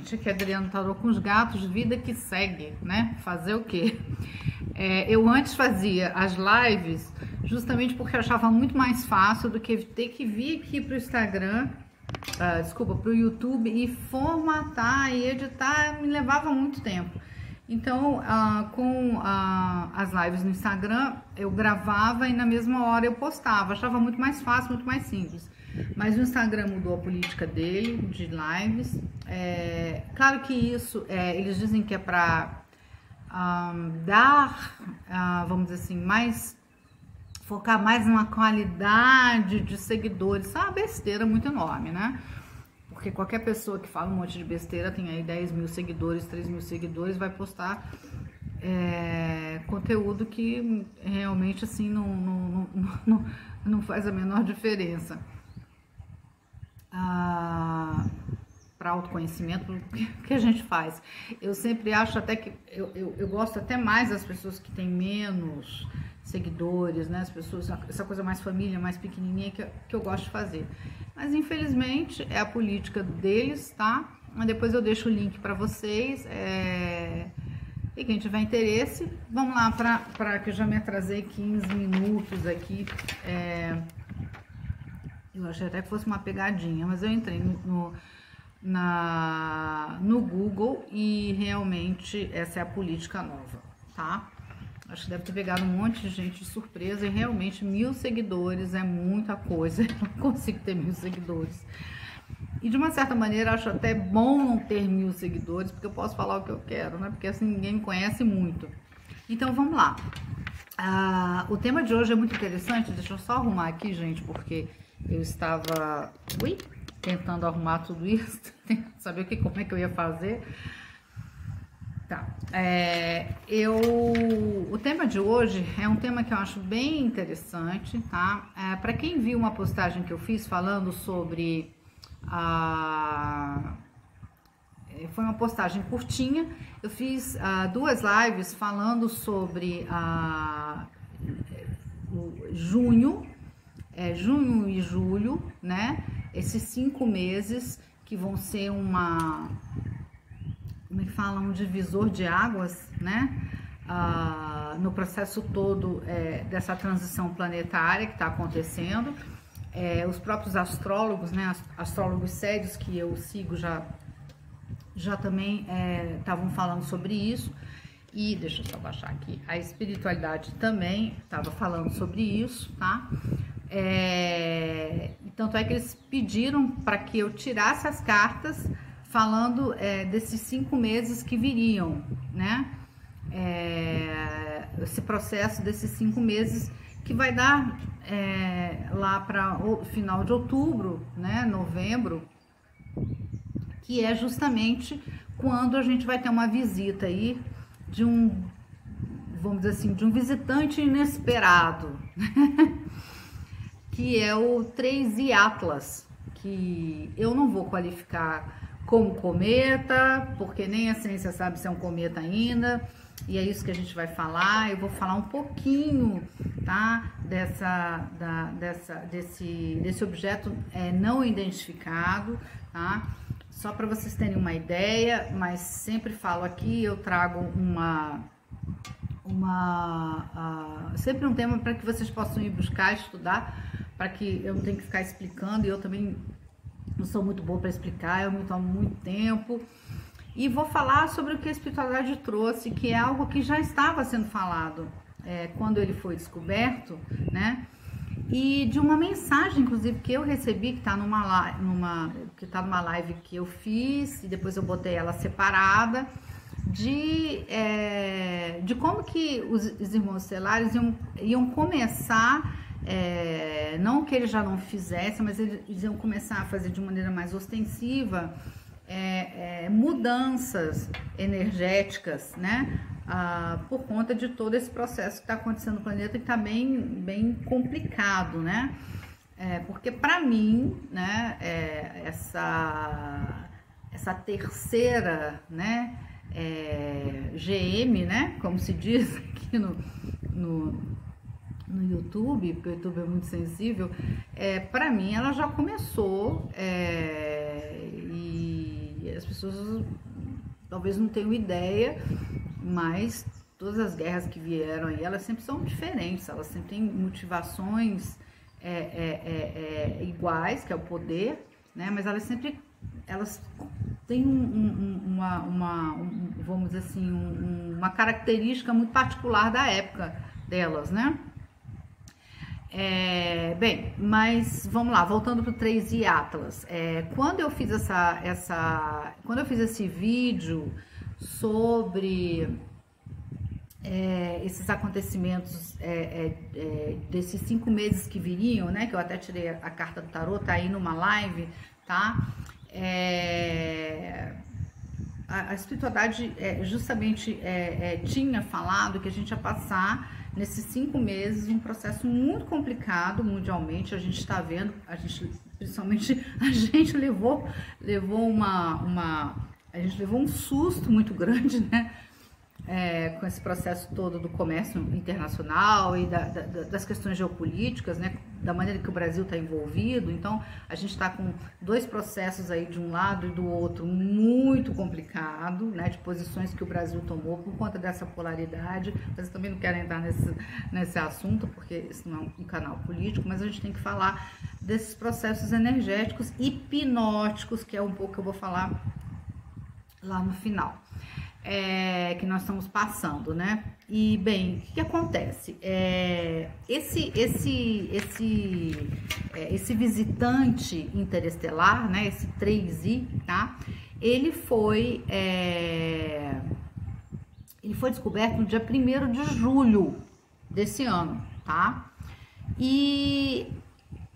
gente, aqui é Adriana Tarô com os gatos, vida que segue, né? Fazer o quê? Eu antes fazia as lives justamente porque eu achava muito mais fácil do que ter que vir aqui pro Instagram, pro YouTube e formatar e editar, me levava muito tempo. Então, com as lives no Instagram, eu gravava e na mesma hora eu postava. Achava muito mais fácil, muito mais simples. Mas o Instagram mudou a política dele, de lives. Claro que isso, eles dizem que é para dar, vamos dizer assim, focar mais numa qualidade de seguidores. Isso é uma besteira muito enorme, né? Porque qualquer pessoa que fala um monte de besteira, tem aí 10 mil seguidores, 3 mil seguidores, vai postar conteúdo que realmente assim não faz a menor diferença. Para autoconhecimento, o que a gente faz? Eu sempre acho até que eu gosto até mais das pessoas que têm menos seguidores, né? As pessoas, essa coisa mais família, mais pequenininha que eu gosto de fazer. Mas infelizmente é a política deles, tá? Mas depois eu deixo o link para vocês. E quem tiver interesse, vamos lá para que eu já me atrasei 15 minutos aqui. Eu achei até que fosse uma pegadinha, mas eu entrei no Google e realmente essa é a política nova, tá? Acho que deve ter pegado um monte de gente de surpresa e realmente 1000 seguidores é muita coisa. Eu não consigo ter 1000 seguidores. E de uma certa maneira acho até bom não ter 1000 seguidores, porque eu posso falar o que eu quero, né? Porque assim ninguém me conhece muito. Então vamos lá. O tema de hoje é muito interessante. Deixa eu só arrumar aqui, gente, porque eu estava tentando arrumar tudo isso, saber como é que eu ia fazer. Tá. O tema de hoje é um tema que eu acho bem interessante, tá? Para quem viu uma postagem que eu fiz falando sobre foi uma postagem curtinha. Eu fiz 2 lives falando sobre junho e julho, né? Esses 5 meses que vão ser como é que fala? Um divisor de águas, né? No processo todo dessa transição planetária que está acontecendo. Os próprios astrólogos, né? Astrólogos sérios que eu sigo já também estavam falando sobre isso. E deixa eu só baixar aqui. A espiritualidade também estava falando sobre isso, tá? Tanto é que eles pediram para que eu tirasse as cartas falando desses 5 meses que viriam, né? Esse processo desses 5 meses que vai dar lá para o final de outubro, né? Novembro, que é justamente quando a gente vai ter uma visita aí de vamos dizer assim, de um visitante inesperado, que é o 3i Atlas, que eu não vou qualificar como cometa, porque nem a ciência sabe se é um cometa ainda, e é isso que a gente vai falar. Eu vou falar um pouquinho, tá, desse objeto não identificado, tá, só para vocês terem uma ideia, mas sempre falo aqui, eu trago sempre um tema para que vocês possam ir buscar, estudar, para que eu não tenha que ficar explicando, e eu também não sou muito boa para explicar, eu me tomo muito tempo. E vou falar sobre o que a espiritualidade trouxe, que é algo que já estava sendo falado quando ele foi descoberto, né? E de uma mensagem, inclusive, que eu recebi, que está numa live que eu fiz, e depois eu botei ela separada, de como que os irmãos estelares iam começar, não que eles já não fizessem, mas eles iam começar a fazer de maneira mais ostensiva mudanças energéticas, né? Por conta de todo esse processo que está acontecendo no planeta, que está bem complicado, né? Porque para mim, né, essa terceira, né, GM, né, como se diz aqui no YouTube, porque o YouTube é muito sensível, para mim ela já começou, e as pessoas talvez não tenham ideia, mas todas as guerras que vieram aí, elas sempre são diferentes, elas sempre têm motivações iguais, que é o poder, né? Mas elas sempre têm vamos dizer assim, uma característica muito particular da época delas, né? Bem, mas vamos lá, voltando para o 3i Atlas. Quando eu fiz quando eu fiz esse vídeo sobre esses acontecimentos desses 5 meses que viriam, né? Que eu até tirei a carta do tarô, tá aí numa live, tá? A espiritualidade justamente tinha falado que a gente ia passar nesses 5 meses um processo muito complicado mundialmente. A gente está vendo, principalmente a gente levou um susto muito grande, né? Com esse processo todo do comércio internacional e das questões geopolíticas, né, da maneira que o Brasil está envolvido. Então, a gente está com 2 processos aí de um lado e do outro muito complicado, né, de posições que o Brasil tomou por conta dessa polaridade. Mas eu também não quero entrar nesse assunto, porque esse não é um canal político, mas a gente tem que falar desses processos energéticos hipnóticos, que é um pouco que eu vou falar lá no final. Que nós estamos passando, né? E bem, o que acontece? Esse visitante interestelar, né? Esse 3i, tá? Ele foi descoberto no dia 1º de julho desse ano, tá? E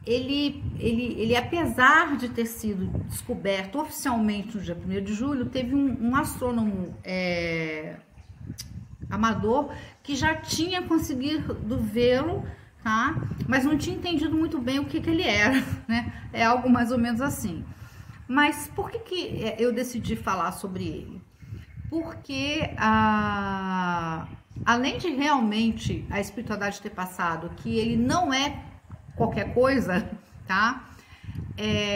ele, apesar de ter sido descoberto oficialmente no dia 1º de julho, teve um astrônomo amador que já tinha conseguido vê-lo, tá? Mas não tinha entendido muito bem o que ele era, né? É algo mais ou menos assim. Mas por que eu decidi falar sobre ele? Porque além de realmente a espiritualidade ter passado que ele não é qualquer coisa, tá?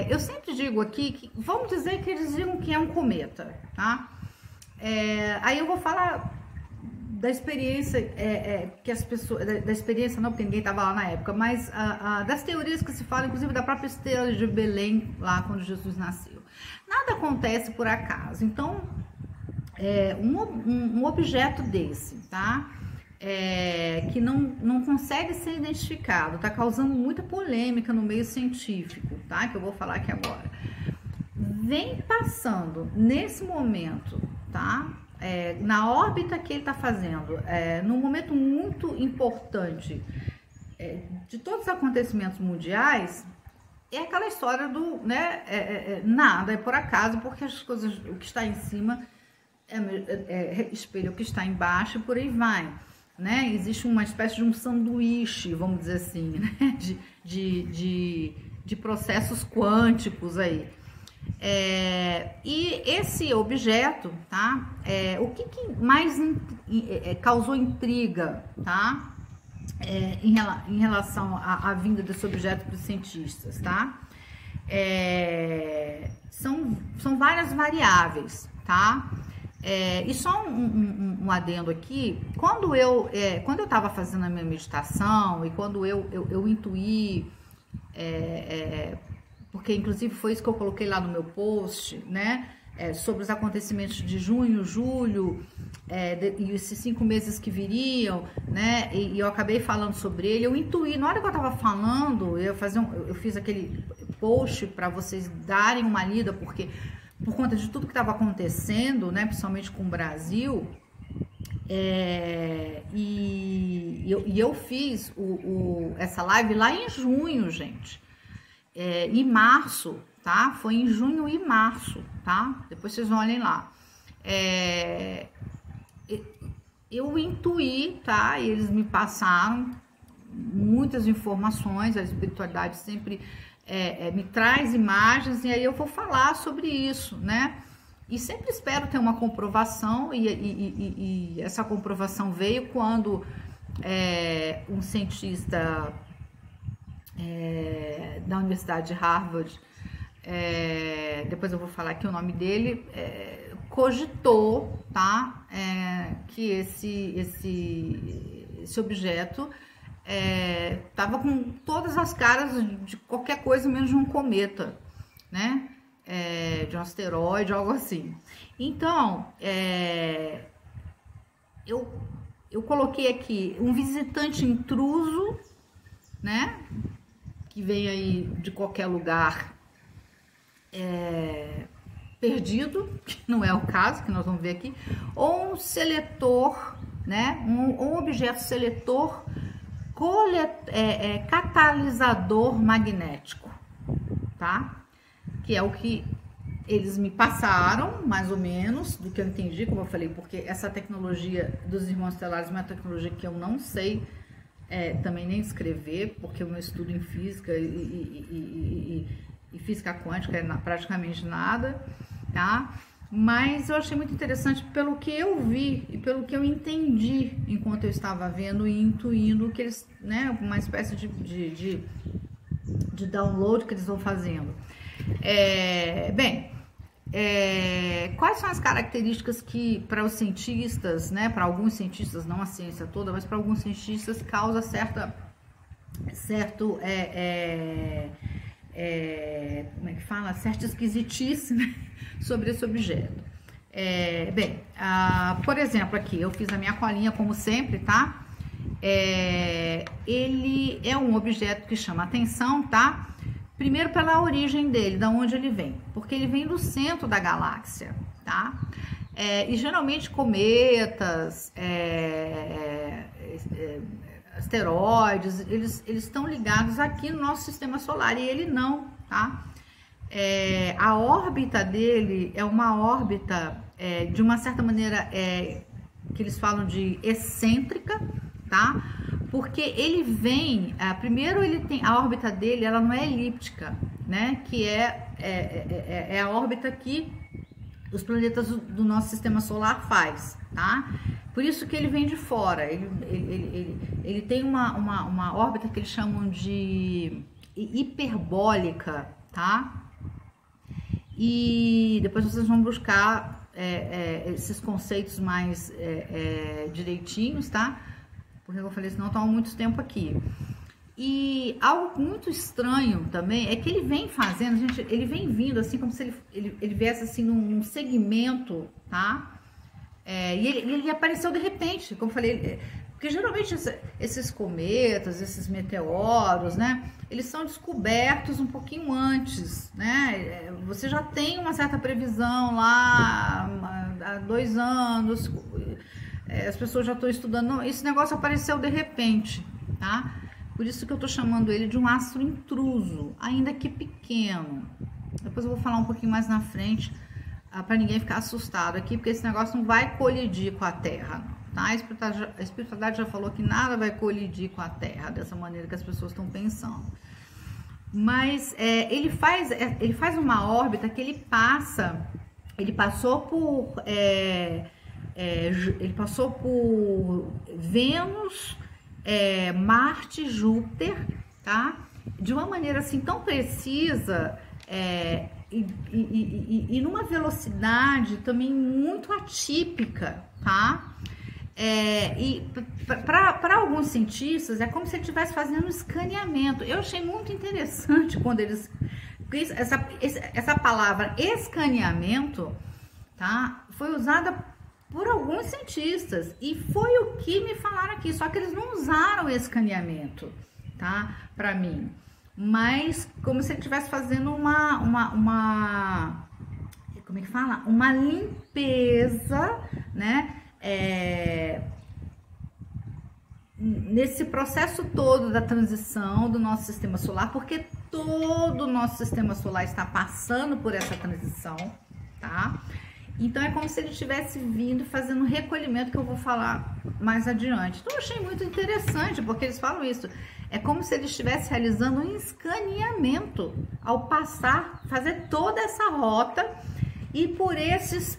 Eu sempre digo aqui que, vamos dizer que eles digam que é um cometa, tá? Aí eu vou falar da experiência que as pessoas, da experiência não, porque ninguém estava lá na época, mas das teorias que se falam, inclusive da própria estrela de Belém, lá quando Jesus nasceu. Nada acontece por acaso. Então, um objeto desse, tá? Que não consegue ser identificado, tá causando muita polêmica no meio científico, tá? Que eu vou falar aqui agora. Vem passando nesse momento, tá? Na órbita que ele tá fazendo, num momento muito importante de todos os acontecimentos mundiais, é aquela história do, né? Nada é por acaso, porque as coisas, o que está em cima espelha o que está embaixo e por aí vai. Né? Existe uma espécie de um sanduíche, vamos dizer assim, né? de processos quânticos aí. E esse objeto, tá? O que mais causou intriga, tá? Em relação à vinda desse objeto para os cientistas, tá? São várias variáveis, tá? E só um adendo aqui, quando eu estava fazendo a minha meditação e quando eu intuí, porque inclusive foi isso que eu coloquei lá no meu post, né, sobre os acontecimentos de junho, julho, e esses 5 meses que viriam, né, e eu acabei falando sobre ele, eu intuí, na hora que eu estava falando, eu fiz aquele post para vocês darem uma lida, porque por conta de tudo que estava acontecendo, né, principalmente com o Brasil, e eu fiz essa live lá em junho, gente, em março, tá? Foi em junho e março, tá? Depois vocês olhem lá. Eu intuí, tá? E eles me passaram muitas informações, a espiritualidade sempre me traz imagens, e aí eu vou falar sobre isso, né? E sempre espero ter uma comprovação, e essa comprovação veio quando um cientista da Universidade de Harvard depois eu vou falar aqui o nome dele, cogitou, tá, que esse objeto estava com todas as caras de qualquer coisa menos de um cometa, né, de um asteroide, algo assim. Então, eu coloquei aqui um visitante intruso, né, que vem aí de qualquer lugar perdido, que não é o caso, que nós vamos ver aqui, ou um seletor, né, um objeto seletor catalisador magnético, tá? Que é o que eles me passaram, mais ou menos, do que eu entendi, como eu falei, porque essa tecnologia dos irmãos estelares é uma tecnologia que eu não sei também nem descrever, porque o meu estudo em física e física quântica é praticamente nada, tá? Mas eu achei muito interessante pelo que eu vi e pelo que eu entendi enquanto eu estava vendo e intuindo que eles, né, uma espécie de download que eles vão fazendo. Quais são as características que para os cientistas, né, para alguns cientistas, não a ciência toda, mas para alguns cientistas causa certo como é que fala? Certa esquisitice, né, sobre esse objeto. Por exemplo, aqui eu fiz a minha colinha como sempre, tá? Ele é um objeto que chama atenção, tá? Primeiro pela origem dele, da onde ele vem, porque ele vem do centro da galáxia, tá? E geralmente cometas, asteroides, eles estão ligados aqui no nosso sistema solar e ele não, tá? A órbita dele é uma órbita, de uma certa maneira, que eles falam de excêntrica, tá? Porque ele vem, primeiro ele tem, a órbita dele, ela não é elíptica, né? Que é a órbita que os planetas do nosso sistema solar faz, tá? Por isso que ele vem de fora, ele tem uma órbita que eles chamam de hiperbólica, tá? E depois vocês vão buscar esses conceitos mais direitinhos, tá? Porque eu falei, senão toma muito tempo aqui. E algo muito estranho também é que ele vem fazendo, gente, ele vem vindo assim como se ele viesse assim num segmento, tá? E ele apareceu de repente, como eu falei, porque geralmente esses cometas, esses meteoros, né, eles são descobertos um pouquinho antes, né? Você já tem uma certa previsão lá há 2 anos, as pessoas já estão estudando. Não, esse negócio apareceu de repente, tá? Por isso que eu tô chamando ele de um astro intruso, ainda que pequeno. Depois eu vou falar um pouquinho mais na frente, para ninguém ficar assustado aqui, porque esse negócio não vai colidir com a Terra, tá? A espiritualidade já falou que nada vai colidir com a Terra, dessa maneira que as pessoas estão pensando. Mas ele faz uma órbita que ele passou por Vênus, Marte, Júpiter, tá? De uma maneira assim tão precisa e numa velocidade também muito atípica, tá? E para alguns cientistas é como se ele estivesse fazendo um escaneamento. Eu achei muito interessante quando eles essa palavra escaneamento, tá? Foi usada por alguns cientistas e foi o que me falaram aqui, só que eles não usaram escaneamento, tá? Para mim, mas como se ele estivesse fazendo como é que fala? Uma limpeza, né? Nesse processo todo da transição do nosso sistema solar, porque todo o nosso sistema solar está passando por essa transição, tá? Então é como se ele estivesse vindo fazendo um recolhimento que eu vou falar mais adiante. Então eu achei muito interessante, porque eles falam isso. É como se ele estivesse realizando um escaneamento ao passar, fazer toda essa rota e por esses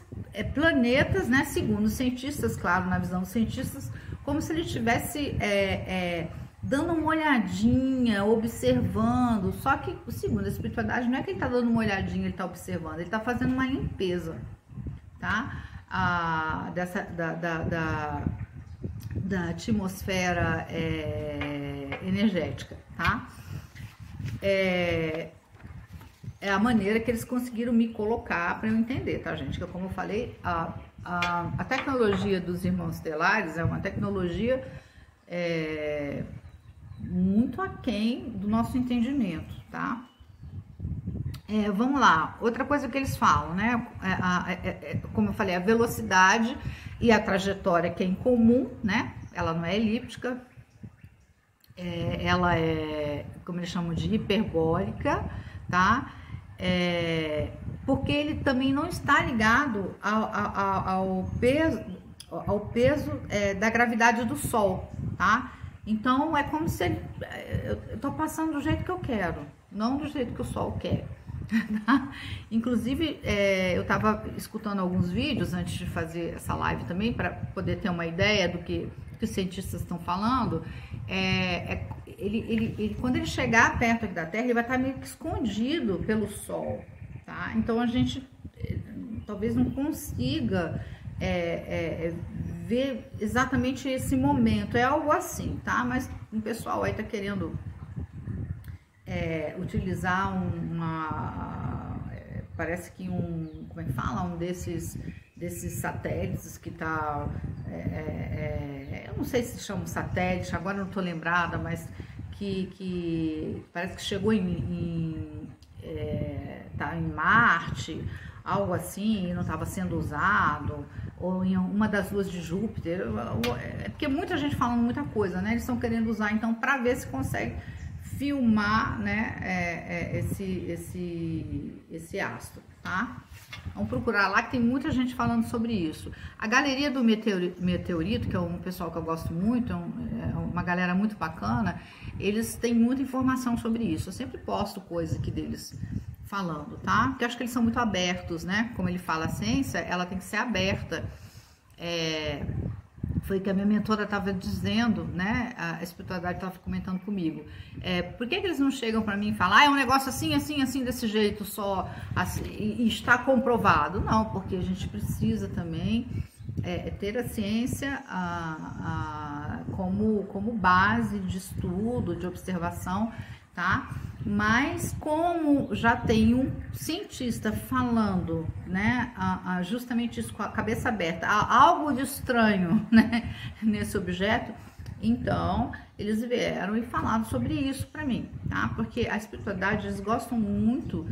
planetas, né? Segundo os cientistas, claro, na visão dos cientistas, como se ele estivesse dando uma olhadinha, observando. Só que, segundo a espiritualidade, não é que ele está dando uma olhadinha, ele está observando, ele está fazendo uma limpeza, tá? Da atmosfera energética, tá? É a maneira que eles conseguiram me colocar para eu entender, tá, gente? Que como eu falei, a tecnologia dos irmãos estelares é uma tecnologia muito aquém do nosso entendimento, tá? Vamos lá, outra coisa que eles falam, né? Como eu falei, a velocidade e a trajetória que é incomum, né? Ela não é elíptica, ela é, como eles chamam de hiperbólica, tá? Porque ele também não está ligado ao peso da gravidade do Sol, tá? Então é como se eu tô passando do jeito que eu quero, não do jeito que o Sol quer. Tá? Inclusive eu estava escutando alguns vídeos antes de fazer essa live também para poder ter uma ideia do que os cientistas estão falando. Ele quando ele chegar perto aqui da Terra, ele vai estar meio que escondido pelo Sol, tá? Então a gente talvez não consiga ver exatamente esse momento, é algo assim, tá? Mas o pessoal aí tá querendo utilizar parece que como é que fala? Um desses satélites que tá, eu não sei se chama satélite, agora não tô lembrada, mas que parece que chegou tá em Marte, algo assim, e não estava sendo usado, ou em uma das luas de Júpiter, porque muita gente falando muita coisa, né? Eles estão querendo usar então para ver se consegue filmar, né, esse astro, tá? Vamos procurar lá que tem muita gente falando sobre isso. A Galeria do Meteorito, que é um pessoal que eu gosto muito, é uma galera muito bacana, eles têm muita informação sobre isso. Eu sempre posto coisa aqui deles falando, tá? Porque eu acho que eles são muito abertos, né? Como ele fala, a ciência, ela tem que ser aberta. Foi que a minha mentora estava dizendo, né? A espiritualidade estava comentando comigo. Por que eles não chegam para mim e falam, é um negócio assim, assim, assim, desse jeito, só assim, e está comprovado? Não, porque a gente precisa também ter a ciência como base de estudo, de observação, tá? Mas como já tem um cientista falando, né, justamente isso, com a cabeça aberta, há algo de estranho, né, nesse objeto, então eles vieram e falaram sobre isso para mim, tá? Porque a espiritualidade, eles gostam muito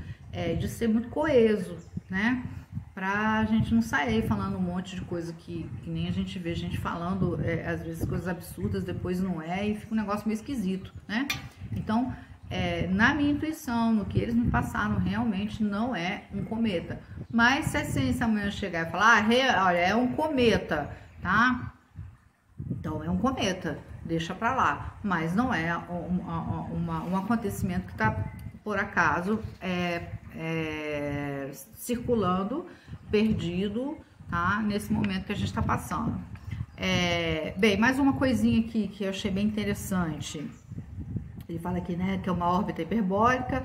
de ser muito coeso, né? Pra gente não sair falando um monte de coisa que nem a gente vê gente falando, às vezes coisas absurdas, depois não e fica um negócio meio esquisito, né? Então, na minha intuição, no que eles me passaram, realmente não é um cometa. Mas se a ciência amanhã chegar e falar, olha, é um cometa, tá? Então é um cometa, deixa pra lá. Mas não é um acontecimento que tá, por acaso, circulando, perdido, tá? Nesse momento que a gente tá passando. Bem, mais uma coisinha aqui que eu achei bem interessante. Ele fala aqui, né, que é uma órbita hiperbólica,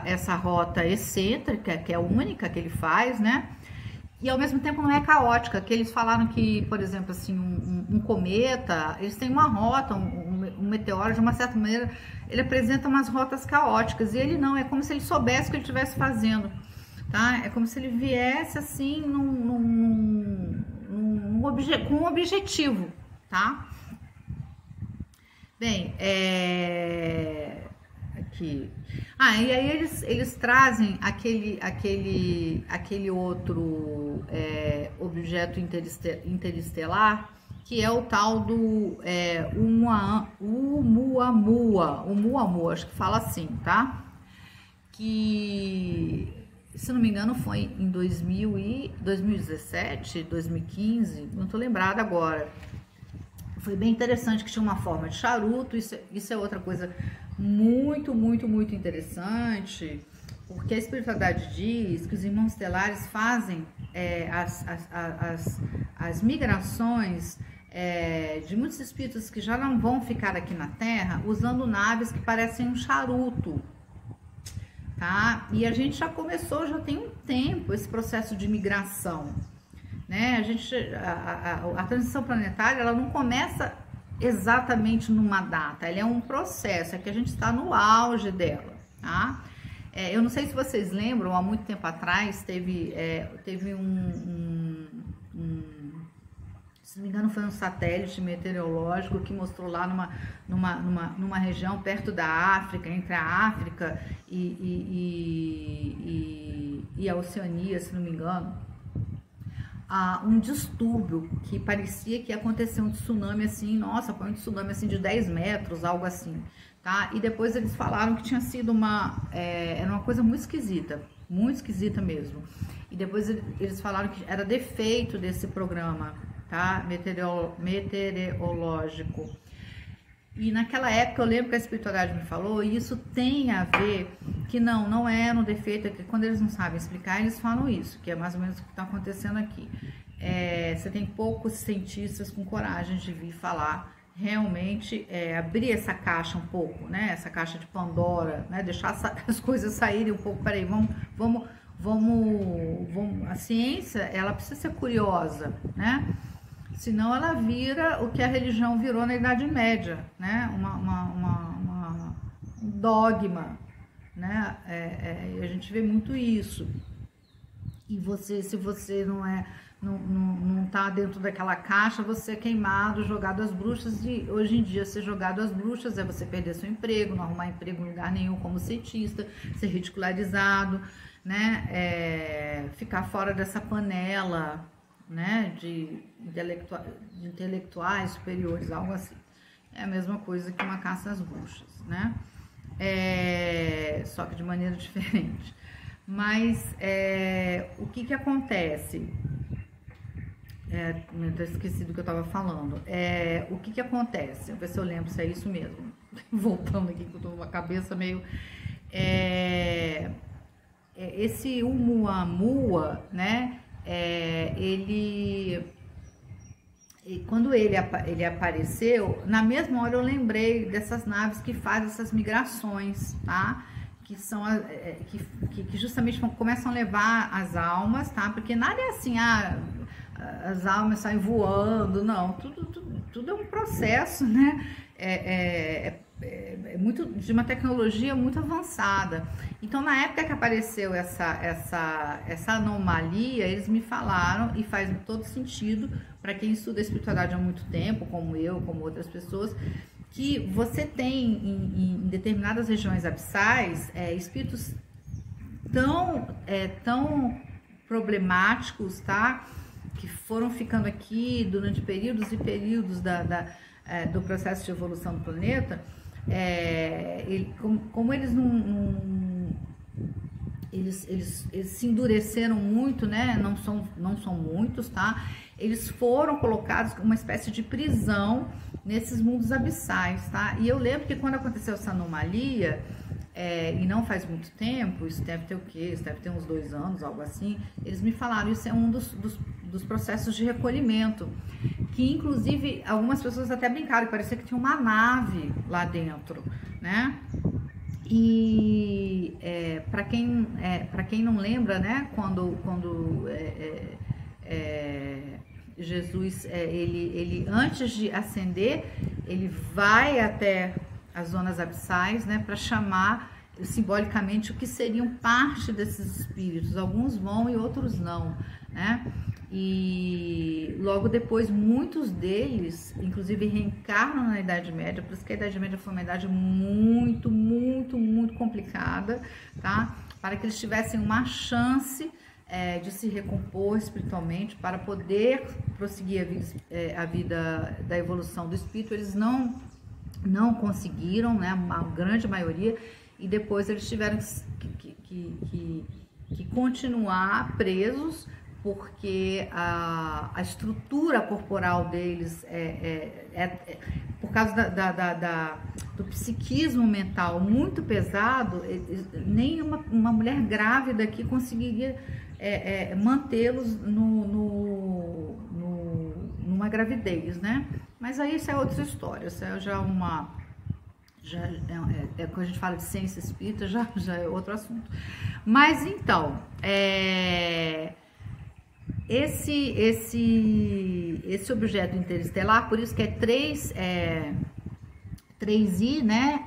essa rota excêntrica, que é a única que ele faz, né, e ao mesmo tempo não é caótica, que eles falaram que, por exemplo, assim, um cometa, eles têm uma rota, um meteoro, de uma certa maneira, ele apresenta umas rotas caóticas, e ele não, é como se ele soubesse o que ele estivesse fazendo, tá, é como se ele viesse, assim, com um objetivo, tá. Bem, aqui. E aí eles trazem aquele outro objeto interestelar, que é o tal do Oumuamua, acho que fala assim, tá? Que, se não me engano, foi em 2017, 2015, não tô lembrada agora. Foi bem interessante, que tinha uma forma de charuto. Isso é outra coisa muito, muito, muito interessante, porque a espiritualidade diz que os irmãos estelares fazem as migrações de muitos espíritos que já não vão ficar aqui na Terra usando naves que parecem um charuto, tá? E a gente já começou, já tem um tempo, esse processo de migração, né? A transição planetária, ela não começa exatamente numa data, ela é um processo, é que a gente está no auge dela, tá? Eu não sei se vocês lembram, há muito tempo atrás teve se não me engano, foi um satélite meteorológico que mostrou lá numa região perto da África, entre a África e a Oceania, se não me engano, um distúrbio que parecia que ia acontecer um tsunami assim, nossa, foi um tsunami assim de 10 metros, algo assim, tá? E depois eles falaram que tinha sido era uma coisa muito esquisita mesmo. E depois eles falaram que era defeito desse programa, tá? Meteorológico. E naquela época eu lembro que a espiritualidade me falou, e isso tem a ver que não é no defeito, é que quando eles não sabem explicar, eles falam isso, que é mais ou menos o que está acontecendo aqui. Você tem poucos cientistas com coragem de vir falar, realmente abrir essa caixa um pouco, né? Essa caixa de Pandora, né? Deixar as coisas saírem um pouco. Peraí, vamos, a ciência, ela precisa ser curiosa, né? Senão ela vira o que a religião virou na Idade Média, né? Um dogma, né? A gente vê muito isso. E se você não tá dentro daquela caixa, você é queimado, jogado às bruxas. E hoje em dia, ser jogado às bruxas é você perder seu emprego, não arrumar emprego em lugar nenhum como cientista, ser ridicularizado, né? Ficar fora dessa panela, né, de intelectuais superiores, algo assim. É a mesma coisa que uma caça às bruxas, né? Só que de maneira diferente. Mas o que acontece? Eu esqueci do que eu estava falando. O que acontece? Vou ver se eu lembro se é isso mesmo. Voltando aqui, que eu tô com a cabeça meio... esse Oumuamua, né? Quando ele apareceu, na mesma hora eu lembrei dessas naves que fazem essas migrações, tá? Que são que justamente começam a levar as almas, tá? Porque nada é assim, as almas saem voando, não, tudo é um processo, né? Muito de uma tecnologia muito avançada. Então, na época que apareceu essa anomalia, eles me falaram, e faz todo sentido para quem estuda a espiritualidade há muito tempo, como eu, como outras pessoas, que você tem em determinadas regiões abissais espíritos tão problemáticos, tá? Que foram ficando aqui durante períodos e períodos do processo de evolução do planeta. Como eles eles se endureceram muito, né? Não são muitos, tá? Eles foram colocados como uma espécie de prisão nesses mundos abissais, tá? E eu lembro que quando aconteceu essa anomalia, e não faz muito tempo, isso deve ter o quê? Isso deve ter uns 2 anos, algo assim. Eles me falaram, isso é um dos processos de recolhimento, que inclusive algumas pessoas até brincaram, que parecia que tinha uma nave lá dentro, né? E para quem não lembra, né? Quando Jesus, ele antes de ascender, ele vai até as zonas abissais, né, para chamar simbolicamente o que seriam parte desses espíritos. Alguns vão e outros não, né? E logo depois muitos deles, inclusive, reencarnam na Idade Média, por isso que a Idade Média foi uma idade muito, muito, muito complicada, tá? Para que eles tivessem uma chance de se recompor espiritualmente, para poder prosseguir a vida da evolução do espírito. Eles não conseguiram, né, a grande maioria, e depois eles tiveram que continuar presos, porque a estrutura corporal deles por causa do psiquismo mental muito pesado. Nem uma mulher grávida aqui conseguiria mantê-los numa uma gravidez, né? Mas aí isso é outra história, isso é já uma... quando a gente fala de ciência espírita, já é outro assunto. Mas então, esse objeto interestelar, por isso que é 3I, né?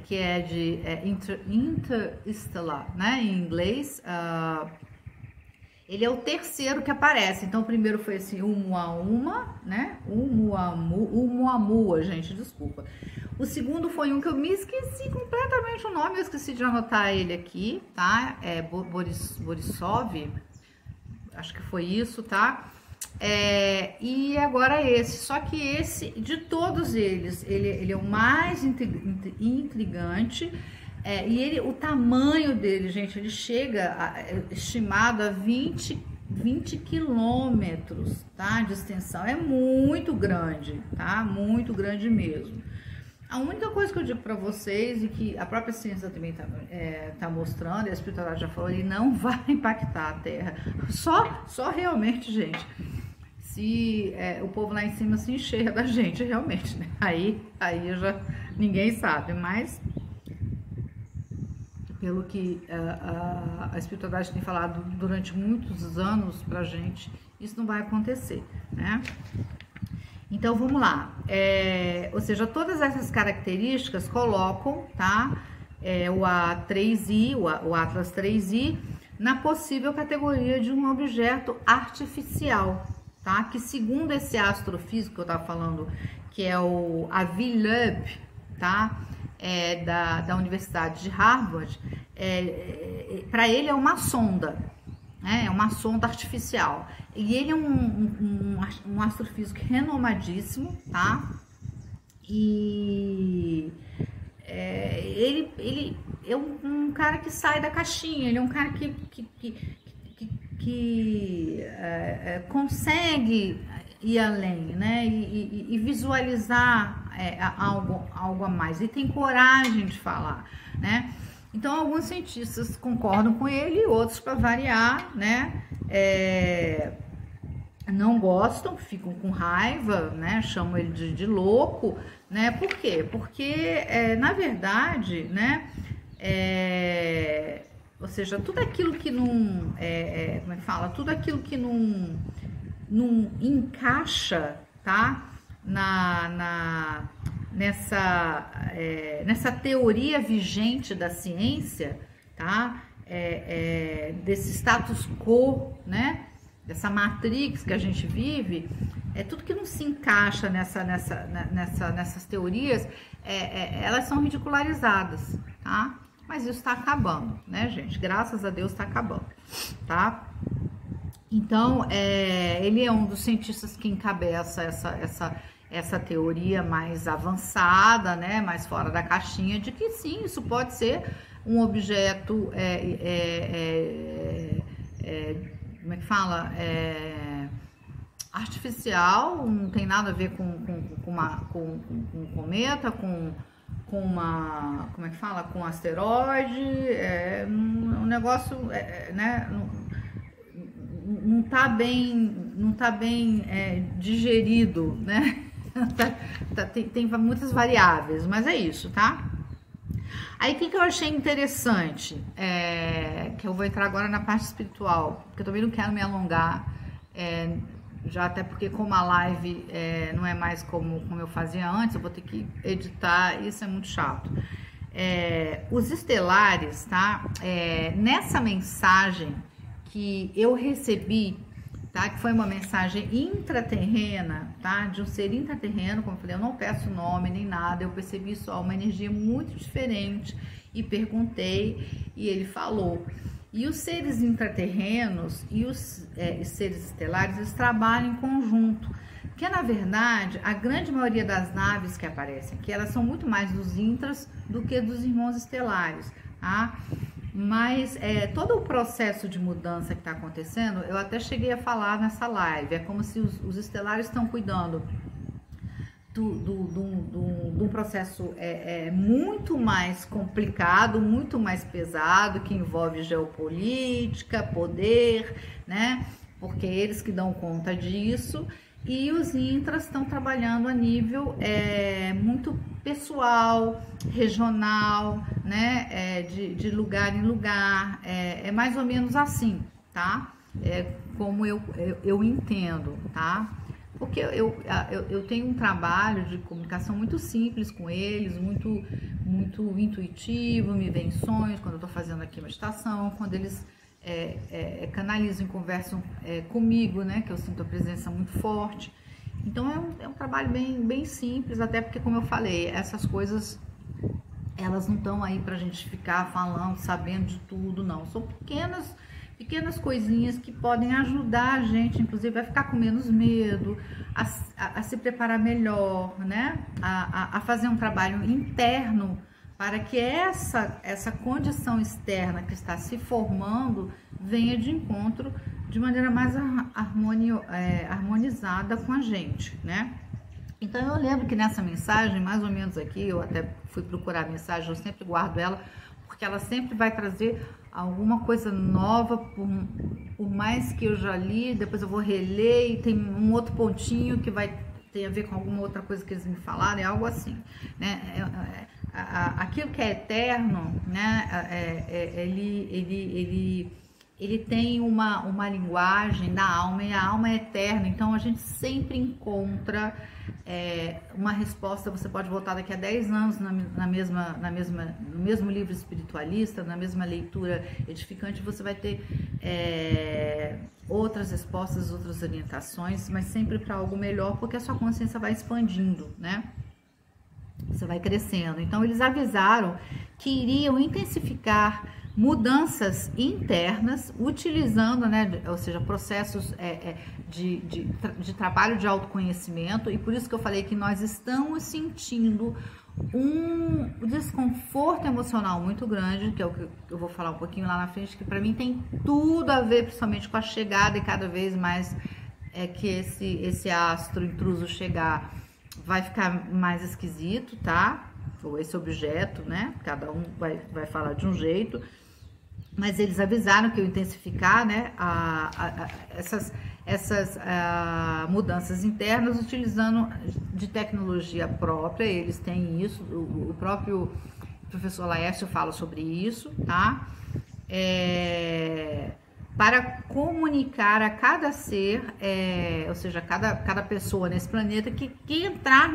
Que é de interestelar, né? Em inglês. Ele é o terceiro que aparece. Então, o primeiro foi esse Oumuamua, né? Oumuamua, gente, desculpa. O segundo foi um que eu me esqueci completamente o nome, eu esqueci de anotar ele aqui, tá? Borisov, acho que foi isso, tá? E agora esse, só que esse, de todos eles, ele é o mais intrigante, e o tamanho dele, gente, ele chega, estimado a 20 quilômetros, tá? De extensão, é muito grande, tá? Muito grande mesmo. A única coisa que eu digo para vocês, e que a própria ciência também tá mostrando, e a espiritualidade já falou, ele não vai impactar a Terra. Só realmente, gente, se o povo lá em cima se encher da gente, realmente, né? Aí ninguém sabe, mas pelo que a espiritualidade tem falado durante muitos anos pra gente, isso não vai acontecer, né? Então, vamos lá. Ou seja, todas essas características colocam, tá? O A3i, o Atlas 3i, na possível categoria de um objeto artificial, tá? Que segundo esse astrofísico que eu estava falando, que é o Avi Loeb, tá? Da Universidade de Harvard, para ele é uma sonda, né? É uma sonda artificial. E ele é um astrofísico renomadíssimo, tá? E ele é um cara que sai da caixinha, ele é um cara que consegue ir além, né? E visualizar algo a mais, e tem coragem de falar, né? Então, alguns cientistas concordam com ele, outros, para variar, né? Não gostam, ficam com raiva, né? Chamam ele de louco, né? Por quê? Porque, na verdade, né? Ou seja, tudo aquilo que não... como é que fala? Tudo aquilo que não encaixa, tá? Nessa teoria vigente da ciência, tá? Desse status quo, né? Dessa matrix que a gente vive, tudo que não se encaixa nessas teorias, elas são ridicularizadas, tá? Mas isso está acabando, né, gente? Graças a Deus está acabando, tá? Então, ele é um dos cientistas que encabeça essa teoria mais avançada, né, mais fora da caixinha, de que sim, isso pode ser um objeto, como é que fala? Artificial, não tem nada a ver com um cometa, com uma, como é que fala? Com um asteroide, um negócio, né? Não tá bem digerido, né? Tem muitas variáveis, mas é isso, tá? Aí, o que eu achei interessante, que eu vou entrar agora na parte espiritual, porque eu também não quero me alongar, já até porque como a live não é mais como eu fazia antes, eu vou ter que editar, isso é muito chato. Os estelares, tá? Nessa mensagem que eu recebi, tá? Que foi uma mensagem intraterrena, tá? De um ser intraterreno, como eu falei, eu não peço nome nem nada, eu percebi só uma energia muito diferente e perguntei e ele falou. E os seres intraterrenos e os seres estelares, eles trabalham em conjunto, porque na verdade a grande maioria das naves que aparecem aqui, elas são muito mais dos intras do que dos irmãos estelares, tá? Mas todo o processo de mudança que está acontecendo, eu até cheguei a falar nessa live, é como se os estelares estão cuidando de um processo muito mais complicado, muito mais pesado, que envolve geopolítica, poder, né? Porque eles que dão conta disso. E os intras estão trabalhando a nível muito pessoal, regional, né? De lugar em lugar. É mais ou menos assim, tá? Como eu entendo, tá? Porque eu tenho um trabalho de comunicação muito simples com eles, muito intuitivo, me vem sonhos quando eu estou fazendo aqui meditação, quando eles canalizam e conversam comigo, né, que eu sinto a presença muito forte. Então é um trabalho bem simples, até porque, como eu falei, essas coisas elas não estão aí pra gente ficar falando, sabendo de tudo, não. São pequenas coisinhas que podem ajudar a gente, inclusive, a ficar com menos medo, a se preparar melhor, né? A fazer um trabalho interno para que essa condição externa que está se formando venha de encontro de maneira mais harmonizada com a gente, né? Então eu lembro que nessa mensagem, mais ou menos aqui, eu até fui procurar a mensagem, eu sempre guardo ela, porque ela sempre vai trazer alguma coisa nova, por mais que eu já li, depois eu vou reler e tem um outro pontinho que tem a ver com alguma outra coisa que eles me falaram, é algo assim, né? Aquilo que é eterno, né? Ele tem uma linguagem da alma, e a alma é eterna, então a gente sempre encontra uma resposta. Você pode voltar daqui a 10 anos no mesmo livro espiritualista, na mesma leitura edificante, você vai ter outras respostas, outras orientações, mas sempre para algo melhor, porque a sua consciência vai expandindo, né? Você vai crescendo. Então eles avisaram que iriam intensificar mudanças internas, utilizando, né, ou seja, processos de trabalho de autoconhecimento, e por isso que eu falei que nós estamos sentindo um desconforto emocional muito grande, que é o que eu vou falar um pouquinho lá na frente, que para mim tem tudo a ver, principalmente com a chegada, e cada vez mais que esse astro intruso chegar, vai ficar mais esquisito, tá? Ou esse objeto, né? Cada um vai falar de um jeito. Mas eles avisaram que eu intensificar, né, essas mudanças internas utilizando de tecnologia própria. Eles têm isso, o próprio professor Laércio fala sobre isso, tá? Para comunicar a cada ser, ou seja, cada pessoa nesse planeta que entrar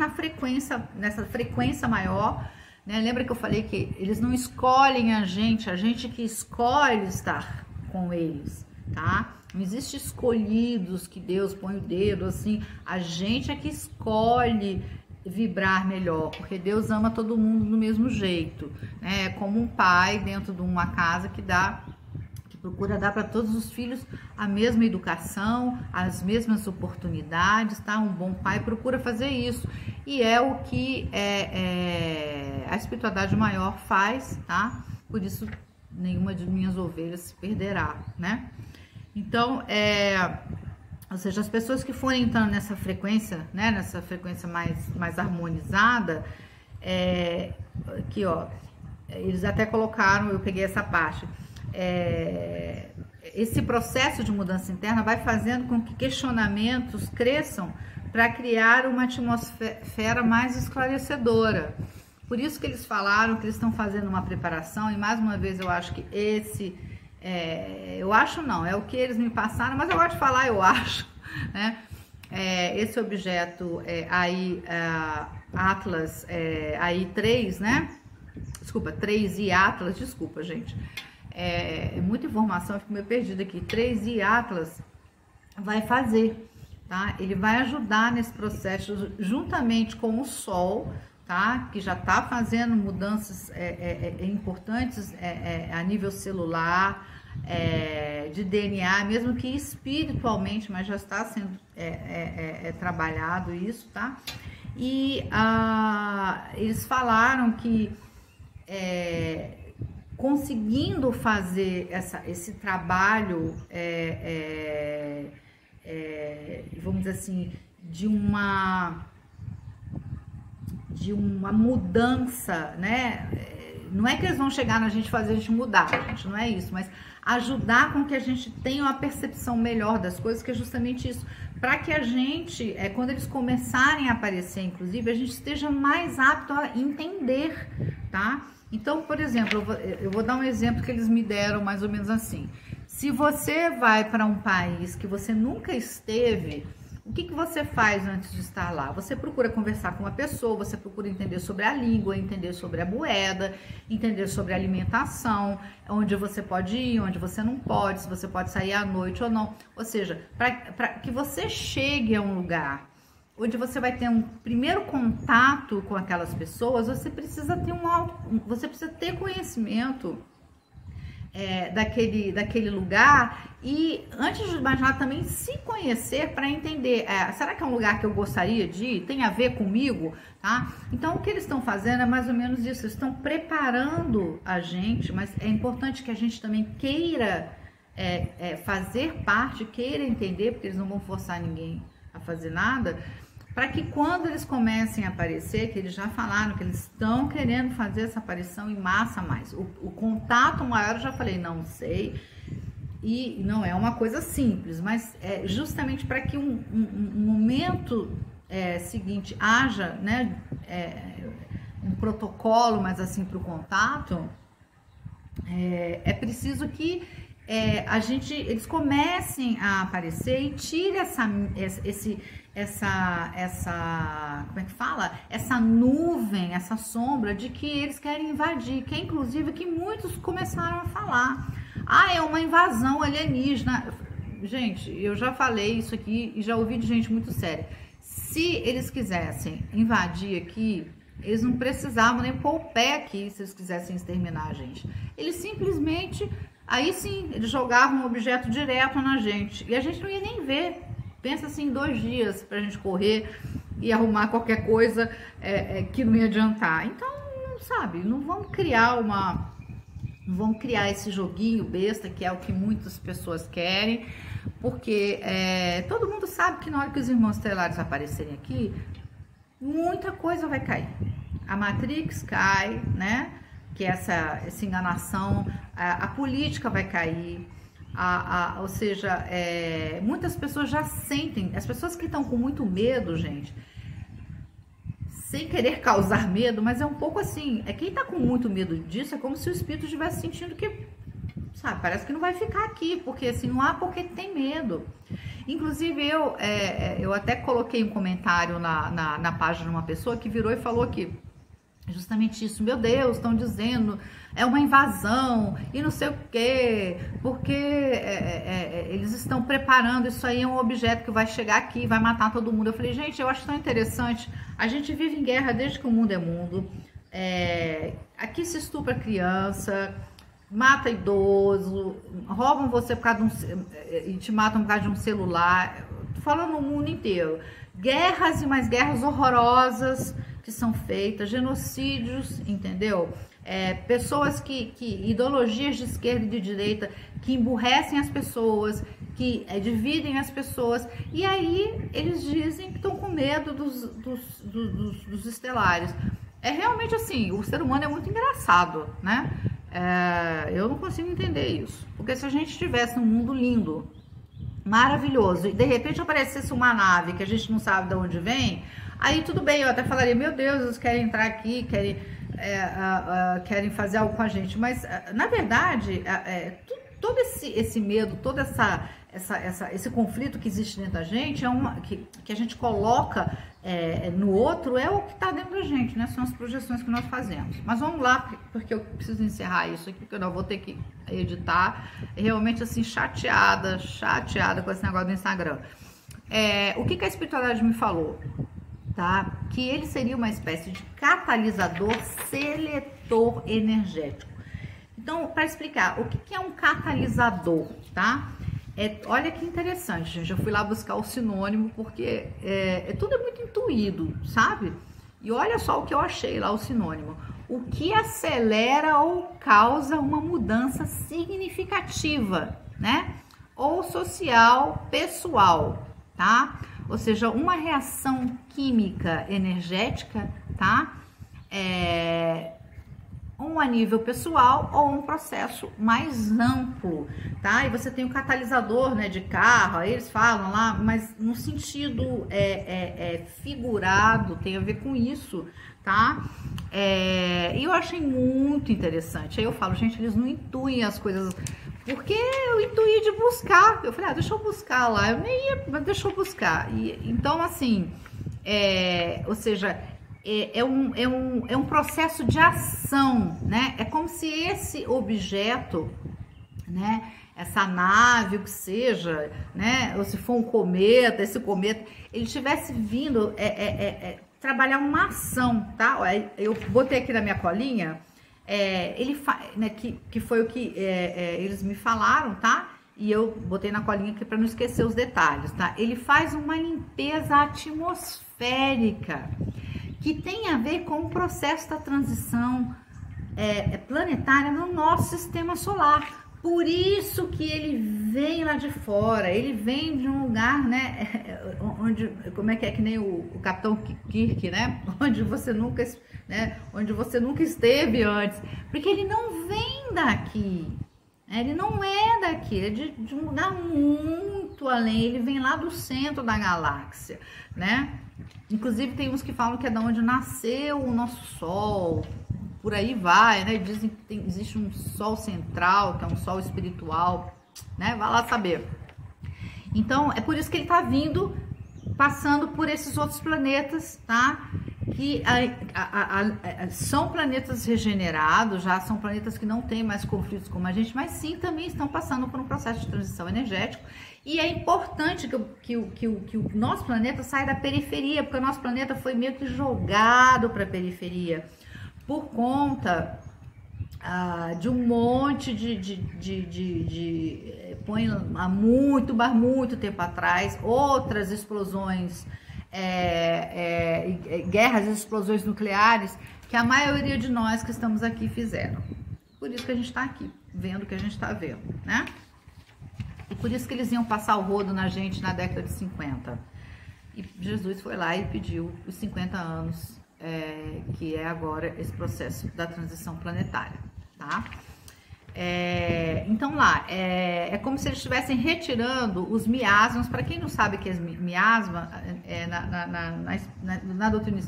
nessa frequência maior, né? Lembra que eu falei que eles não escolhem a gente que escolhe estar com eles, tá? Não existe escolhidos que Deus põe o dedo assim, a gente é que escolhe vibrar melhor, porque Deus ama todo mundo do mesmo jeito, né? É como um pai dentro de uma casa que procura dar para todos os filhos a mesma educação, as mesmas oportunidades, tá? Um bom pai procura fazer isso, e é o que a espiritualidade maior faz, tá? Por isso nenhuma de minhas ovelhas se perderá, né? Então, ou seja, as pessoas que forem entrando nessa frequência, né? Nessa frequência mais harmonizada, aqui, ó, eles até colocaram, eu peguei essa parte. Esse processo de mudança interna vai fazendo com que questionamentos cresçam para criar uma atmosfera mais esclarecedora. Por isso que eles falaram que eles estão fazendo uma preparação, e mais uma vez eu acho que eu acho não, é o que eles me passaram, mas eu gosto de falar, eu acho, né? Esse objeto Atlas AI3, né? Desculpa, 3i Atlas, desculpa, gente. Muita informação, eu fico meio perdida aqui. 3i Atlas vai fazer, tá? Ele vai ajudar nesse processo juntamente com o Sol, tá? Que já tá fazendo mudanças importantes a nível celular, de DNA, mesmo que espiritualmente, mas já está sendo trabalhado isso, tá? E eles falaram que conseguindo fazer esse trabalho, vamos dizer assim, de uma mudança, né, não é que eles vão chegar na gente e fazer a gente mudar, gente, não é isso, mas ajudar com que a gente tenha uma percepção melhor das coisas, que é justamente isso, para que a gente, quando eles começarem a aparecer, inclusive, a gente esteja mais apto a entender, tá? Então, por exemplo, eu vou dar um exemplo que eles me deram mais ou menos assim. Se você vai para um país que você nunca esteve, o que você faz antes de estar lá? Você procura conversar com uma pessoa, você procura entender sobre a língua, entender sobre a moeda, entender sobre a alimentação, onde você pode ir, onde você não pode, se você pode sair à noite ou não. Ou seja, para que você chegue a um lugar onde você vai ter um primeiro contato com aquelas pessoas, você precisa ter você precisa ter conhecimento daquele lugar e, antes de mais nada, também se conhecer para entender, será que é um lugar que eu gostaria de ir? Tem a ver comigo? Tá? Então, o que eles estão fazendo é mais ou menos isso, eles estão preparando a gente, mas é importante que a gente também queira fazer parte, queira entender, porque eles não vão forçar ninguém a fazer nada, para que quando eles comecem a aparecer, que eles já falaram que eles estão querendo fazer essa aparição em massa mais. O contato maior, eu já falei, não sei, e não é uma coisa simples, mas é justamente para que um momento seguinte haja, né, um protocolo, mas assim, para o contato, é preciso que eles comecem a aparecer e tire como é que fala? Essa nuvem, essa sombra de que eles querem invadir, que é inclusive que muitos começaram a falar. É uma invasão alienígena. Gente, eu já falei isso aqui e já ouvi de gente muito séria. Se eles quisessem invadir aqui, eles não precisavam nem pôr o pé aqui se eles quisessem exterminar a gente. Eles simplesmente, aí sim, eles jogavam um objeto direto na gente e a gente não ia nem ver. Pensa assim, 2 dias pra gente correr e arrumar qualquer coisa que não ia adiantar. Então, sabe, não vamos criar esse joguinho besta, que é o que muitas pessoas querem, porque todo mundo sabe que na hora que os irmãos estelares aparecerem aqui, muita coisa vai cair. A Matrix cai, né? Que é essa enganação, a política vai cair. Ou seja, muitas pessoas já sentem, as pessoas que estão com muito medo, gente, sem querer causar medo, mas é um pouco assim, quem está com muito medo disso é como se o espírito estivesse sentindo que, sabe, parece que não vai ficar aqui, porque assim, não há porque tem medo. Inclusive, eu até coloquei um comentário na página de uma pessoa que virou e falou que justamente isso, meu Deus, estão dizendo, é uma invasão e não sei o quê, porque eles estão preparando, isso aí é um objeto que vai chegar aqui, vai matar todo mundo. Eu falei, gente, eu acho tão interessante, a gente vive em guerra desde que o mundo é mundo, aqui se estupra criança, mata idoso, roubam você por causa e te matam por causa de um celular, tô falando no mundo inteiro, guerras e mais guerras horrorosas que são feitas, genocídios, entendeu? Pessoas ideologias de esquerda e de direita que emburrecem as pessoas, que dividem as pessoas, e aí eles dizem que estão com medo dos estelares. Realmente assim, o ser humano é muito engraçado, né? Eu não consigo entender isso, porque se a gente estivesse num mundo lindo, maravilhoso, e de repente aparecesse uma nave que a gente não sabe de onde vem, aí tudo bem, eu até falaria, meu Deus, eles querem entrar aqui, querem fazer algo com a gente, mas na verdade, todo esse medo, todo esse conflito que existe dentro da gente, que a gente coloca no outro, é o que está dentro da gente, né? São as projeções que nós fazemos. Mas vamos lá, porque eu preciso encerrar isso aqui, porque eu não vou ter que editar. Realmente assim, chateada com esse negócio do Instagram. O que a espiritualidade me falou? Tá? Que ele seria uma espécie de catalisador seletor energético. Então, para explicar, o que é um catalisador, tá? Olha que interessante, gente, eu fui lá buscar o sinônimo, porque tudo é muito intuído, sabe? E olha só o que eu achei lá, o sinônimo. O que acelera ou causa uma mudança significativa, né? Ou social, pessoal, tá? Ou seja, uma reação química energética, tá? um a nível pessoal ou um processo mais amplo, tá? E você tem o catalisador, né, de carro, aí eles falam lá, mas no sentido figurado, tem a ver com isso, tá? E eu achei muito interessante. Aí eu falo, gente, eles não intuem as coisas, porque eu intuí de buscar. Eu falei, deixa eu buscar lá, eu nem ia, mas deixa eu buscar. E, então, assim, ou seja, é um processo de ação, né? É como se esse objeto, né? Essa nave, o que seja, né? Ou se for um cometa, esse cometa, ele tivesse vindo trabalhar uma ação, tá? Eu botei aqui na minha colinha, né, que foi o que eles me falaram, tá? E eu botei na colinha aqui para não esquecer os detalhes, tá? Ele faz uma limpeza atmosférica, que tem a ver com o processo da transição planetária no nosso sistema solar. Por isso que ele vem lá de fora, ele vem de um lugar, né, onde, como é que nem o Capitão Kirk, né, onde você nunca esteve antes, porque ele não vem daqui, ele não é daqui, ele é de um lugar muito além, ele vem lá do centro da galáxia, né? Inclusive tem uns que falam que é da onde nasceu o nosso Sol, por aí vai, né? Dizem que existe um Sol central, que é um Sol espiritual, né? Vai lá saber. Então, é por isso que ele tá vindo, passando por esses outros planetas, tá? Que são planetas regenerados, já são planetas que não têm mais conflitos como a gente, mas sim também estão passando por um processo de transição energético. E é importante que o nosso planeta saia da periferia, porque o nosso planeta foi meio que jogado para a periferia por conta de um monte põe há muito tempo atrás, outras explosões, guerras e explosões nucleares que a maioria de nós que estamos aqui fizeram. Por isso que a gente está aqui, vendo o que a gente está vendo, né? E por isso que eles iam passar o rodo na gente na década de 50. E Jesus foi lá e pediu os 50 anos, que é agora esse processo da transição planetária, tá? Então lá, é como se eles estivessem retirando os miasmas. Para quem não sabe o que é miasma, na doutrina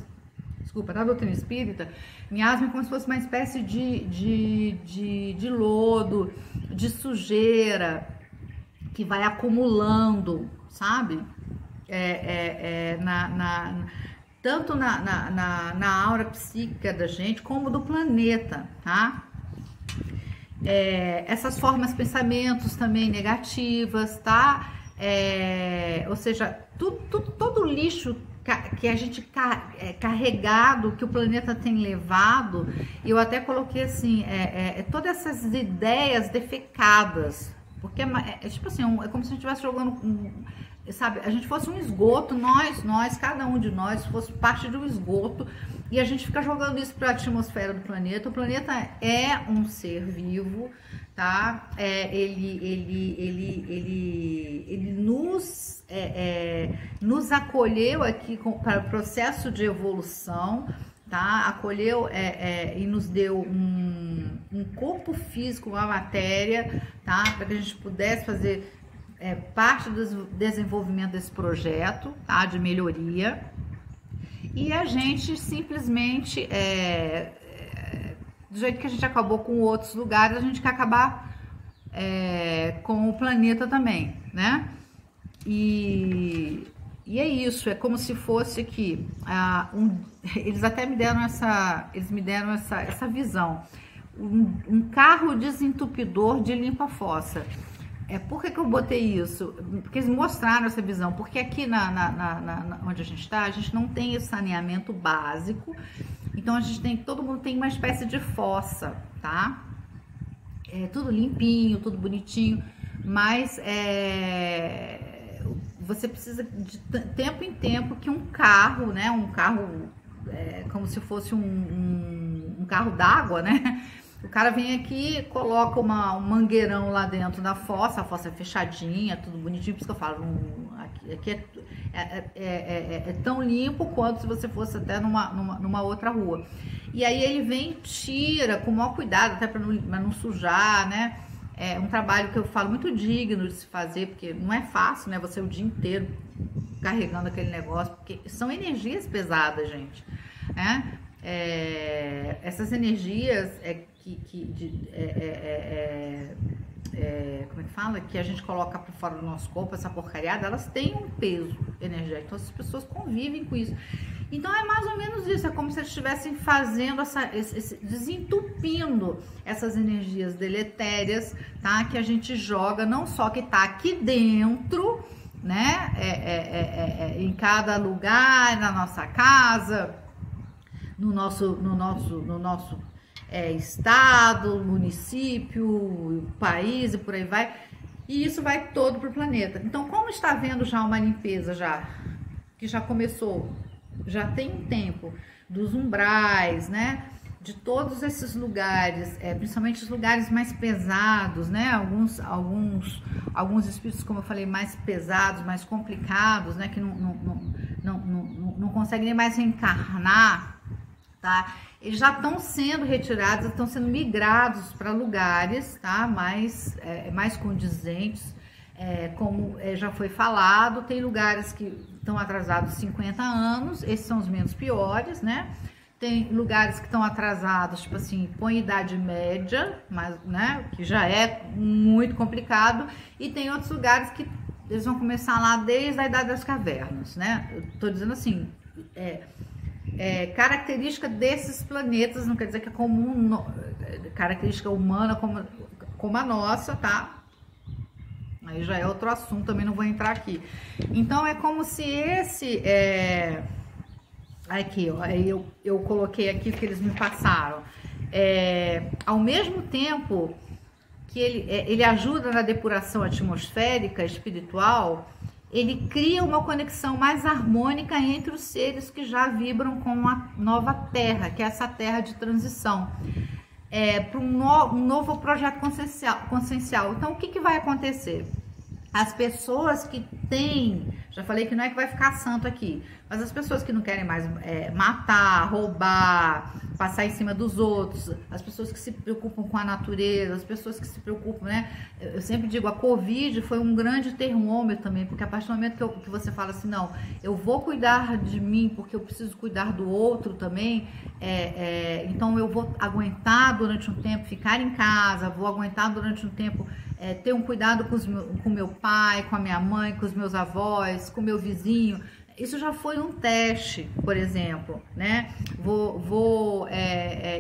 espírita, miasma é como se fosse uma espécie de lodo, de sujeira, que vai acumulando, sabe? Tanto na aura psíquica da gente, como do planeta, tá? Essas formas, pensamentos também negativas, tá? Ou seja, todo o lixo que a gente carregado, que o planeta tem levado, eu até coloquei assim, todas essas ideias defecadas, porque tipo assim, é como se a gente estivesse jogando, sabe, a gente fosse um esgoto, nós, cada um de nós fosse parte de um esgoto, e a gente fica jogando isso para a atmosfera do planeta. O planeta é um ser vivo, tá? Ele nos acolheu aqui para o processo de evolução, tá? Acolheu e nos deu um corpo físico, uma matéria, tá? Para que a gente pudesse fazer parte do desenvolvimento desse projeto, tá? De melhoria. E a gente simplesmente, do jeito que a gente acabou com outros lugares, a gente quer acabar com o planeta também, né? E é isso, é como se fosse que eles até me deram essa visão, um carro desentupidor de limpa-fossa. Por que eu botei isso? Porque eles mostraram essa visão, porque aqui onde a gente está, a gente não tem esse saneamento básico, então todo mundo tem uma espécie de fossa, tá? Tudo limpinho, tudo bonitinho, mas você precisa de tempo em tempo que um carro, né? Um carro como se fosse um carro d'água, né? O cara vem aqui, coloca um mangueirão lá dentro da fossa, a fossa é fechadinha, tudo bonitinho, por isso que eu falo, Aqui é tão limpo quanto se você fosse até numa outra rua. E aí ele vem, tira com o maior cuidado, até para não sujar, né? É um trabalho que eu falo muito digno de se fazer, porque não é fácil, né? Você o dia inteiro carregando aquele negócio, porque são energias pesadas, gente, né? Essas energias como é que fala? Que a gente coloca para fora do nosso corpo, essa porcariada, elas têm um peso energético, então as pessoas convivem com isso. Então é mais ou menos isso, é como se eles estivessem fazendo desentupindo essas energias deletérias, tá? Que a gente joga, não só que tá aqui dentro, né? Em cada lugar, na nossa casa, no nosso estado, município, país e por aí vai, e isso vai todo pro planeta. Então, como está havendo já uma limpeza que já começou, já tem um tempo, dos umbrais, né, de todos esses lugares, principalmente os lugares mais pesados, né, alguns espíritos, como eu falei, mais pesados, mais complicados, né, que não conseguem nem mais reencarnar, tá? Eles já estão sendo retirados, estão sendo migrados para lugares, tá? Mais condizentes, como já foi falado. Tem lugares que estão atrasados 50 anos, esses são os menos piores, né? Tem lugares que estão atrasados, tipo assim, põe idade média, mas, né, que já é muito complicado, e tem outros lugares que eles vão começar lá desde a Idade das Cavernas, né? Eu tô dizendo assim, característica desses planetas, não quer dizer que é comum, característica humana como a nossa, tá? Aí já é outro assunto, também não vou entrar aqui. Então é como se esse aqui, ó, eu coloquei aqui que eles me passaram. Ao mesmo tempo que ele ajuda na depuração atmosférica, espiritual, ele cria uma conexão mais harmônica entre os seres que já vibram com a nova Terra, que é essa Terra de transição, para um novo projeto consciencial. Então, o que vai acontecer? As pessoas que têm, já falei que não é que vai ficar santo aqui, mas as pessoas que não querem mais matar, roubar, passar em cima dos outros, as pessoas que se preocupam com a natureza, as pessoas que se preocupam, né? Eu sempre digo, a Covid foi um grande termômetro também, porque a partir do momento que você fala assim, não, eu vou cuidar de mim porque eu preciso cuidar do outro também, então eu vou aguentar durante um tempo ficar em casa, vou aguentar durante um tempo ter um cuidado com meu pai, com a minha mãe, com os meus avós, com o meu vizinho. Isso já foi um teste, por exemplo, né?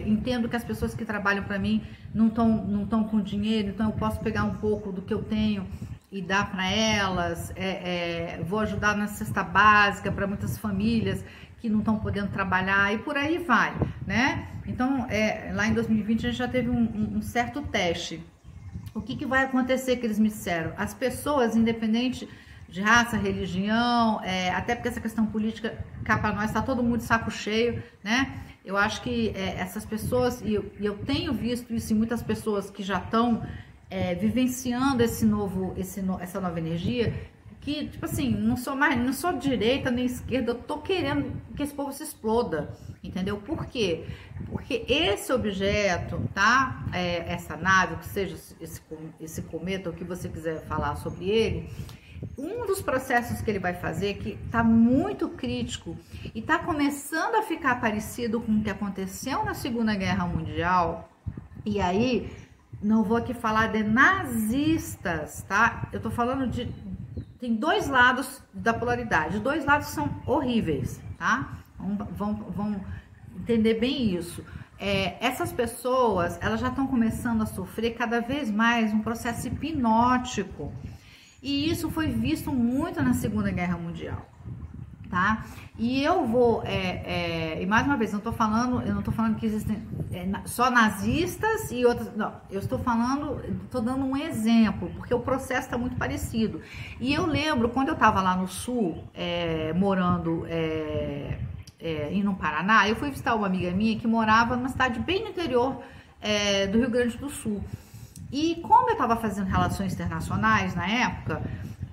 Entendo que as pessoas que trabalham para mim não estão com dinheiro, então eu posso pegar um pouco do que eu tenho e dar para elas. Vou ajudar na cesta básica para muitas famílias que não estão podendo trabalhar e por aí vai, né? Então, lá em 2020 a gente já teve um certo teste. O que vai acontecer, que eles me disseram? As pessoas, independente de raça, religião, até porque essa questão política, cá para nós, está todo mundo de saco cheio, né? Eu acho que essas pessoas, e eu tenho visto isso em muitas pessoas que já estão vivenciando essa nova energia, que, tipo assim, não sou direita nem esquerda, eu tô querendo que esse povo se exploda, entendeu? Por quê? Porque esse objeto, tá? Essa nave, que seja esse cometa, o que você quiser falar sobre ele, um dos processos que ele vai fazer, que tá muito crítico e tá começando a ficar parecido com o que aconteceu na Segunda Guerra Mundial, e aí, não vou aqui falar de nazistas, tá? Eu tô falando tem dois lados da polaridade, dois lados são horríveis, tá? Vão entender bem isso. Essas pessoas, elas já estão começando a sofrer cada vez mais um processo hipnótico, e isso foi visto muito na Segunda Guerra Mundial, tá? E eu vou, e mais uma vez, eu não tô falando que existem só nazistas e outros, não, eu estou dando um exemplo, porque o processo está muito parecido. E eu lembro, quando eu estava lá no sul, morando no Paraná, eu fui visitar uma amiga minha que morava numa cidade bem no interior do Rio Grande do Sul. E como eu estava fazendo relações internacionais na época,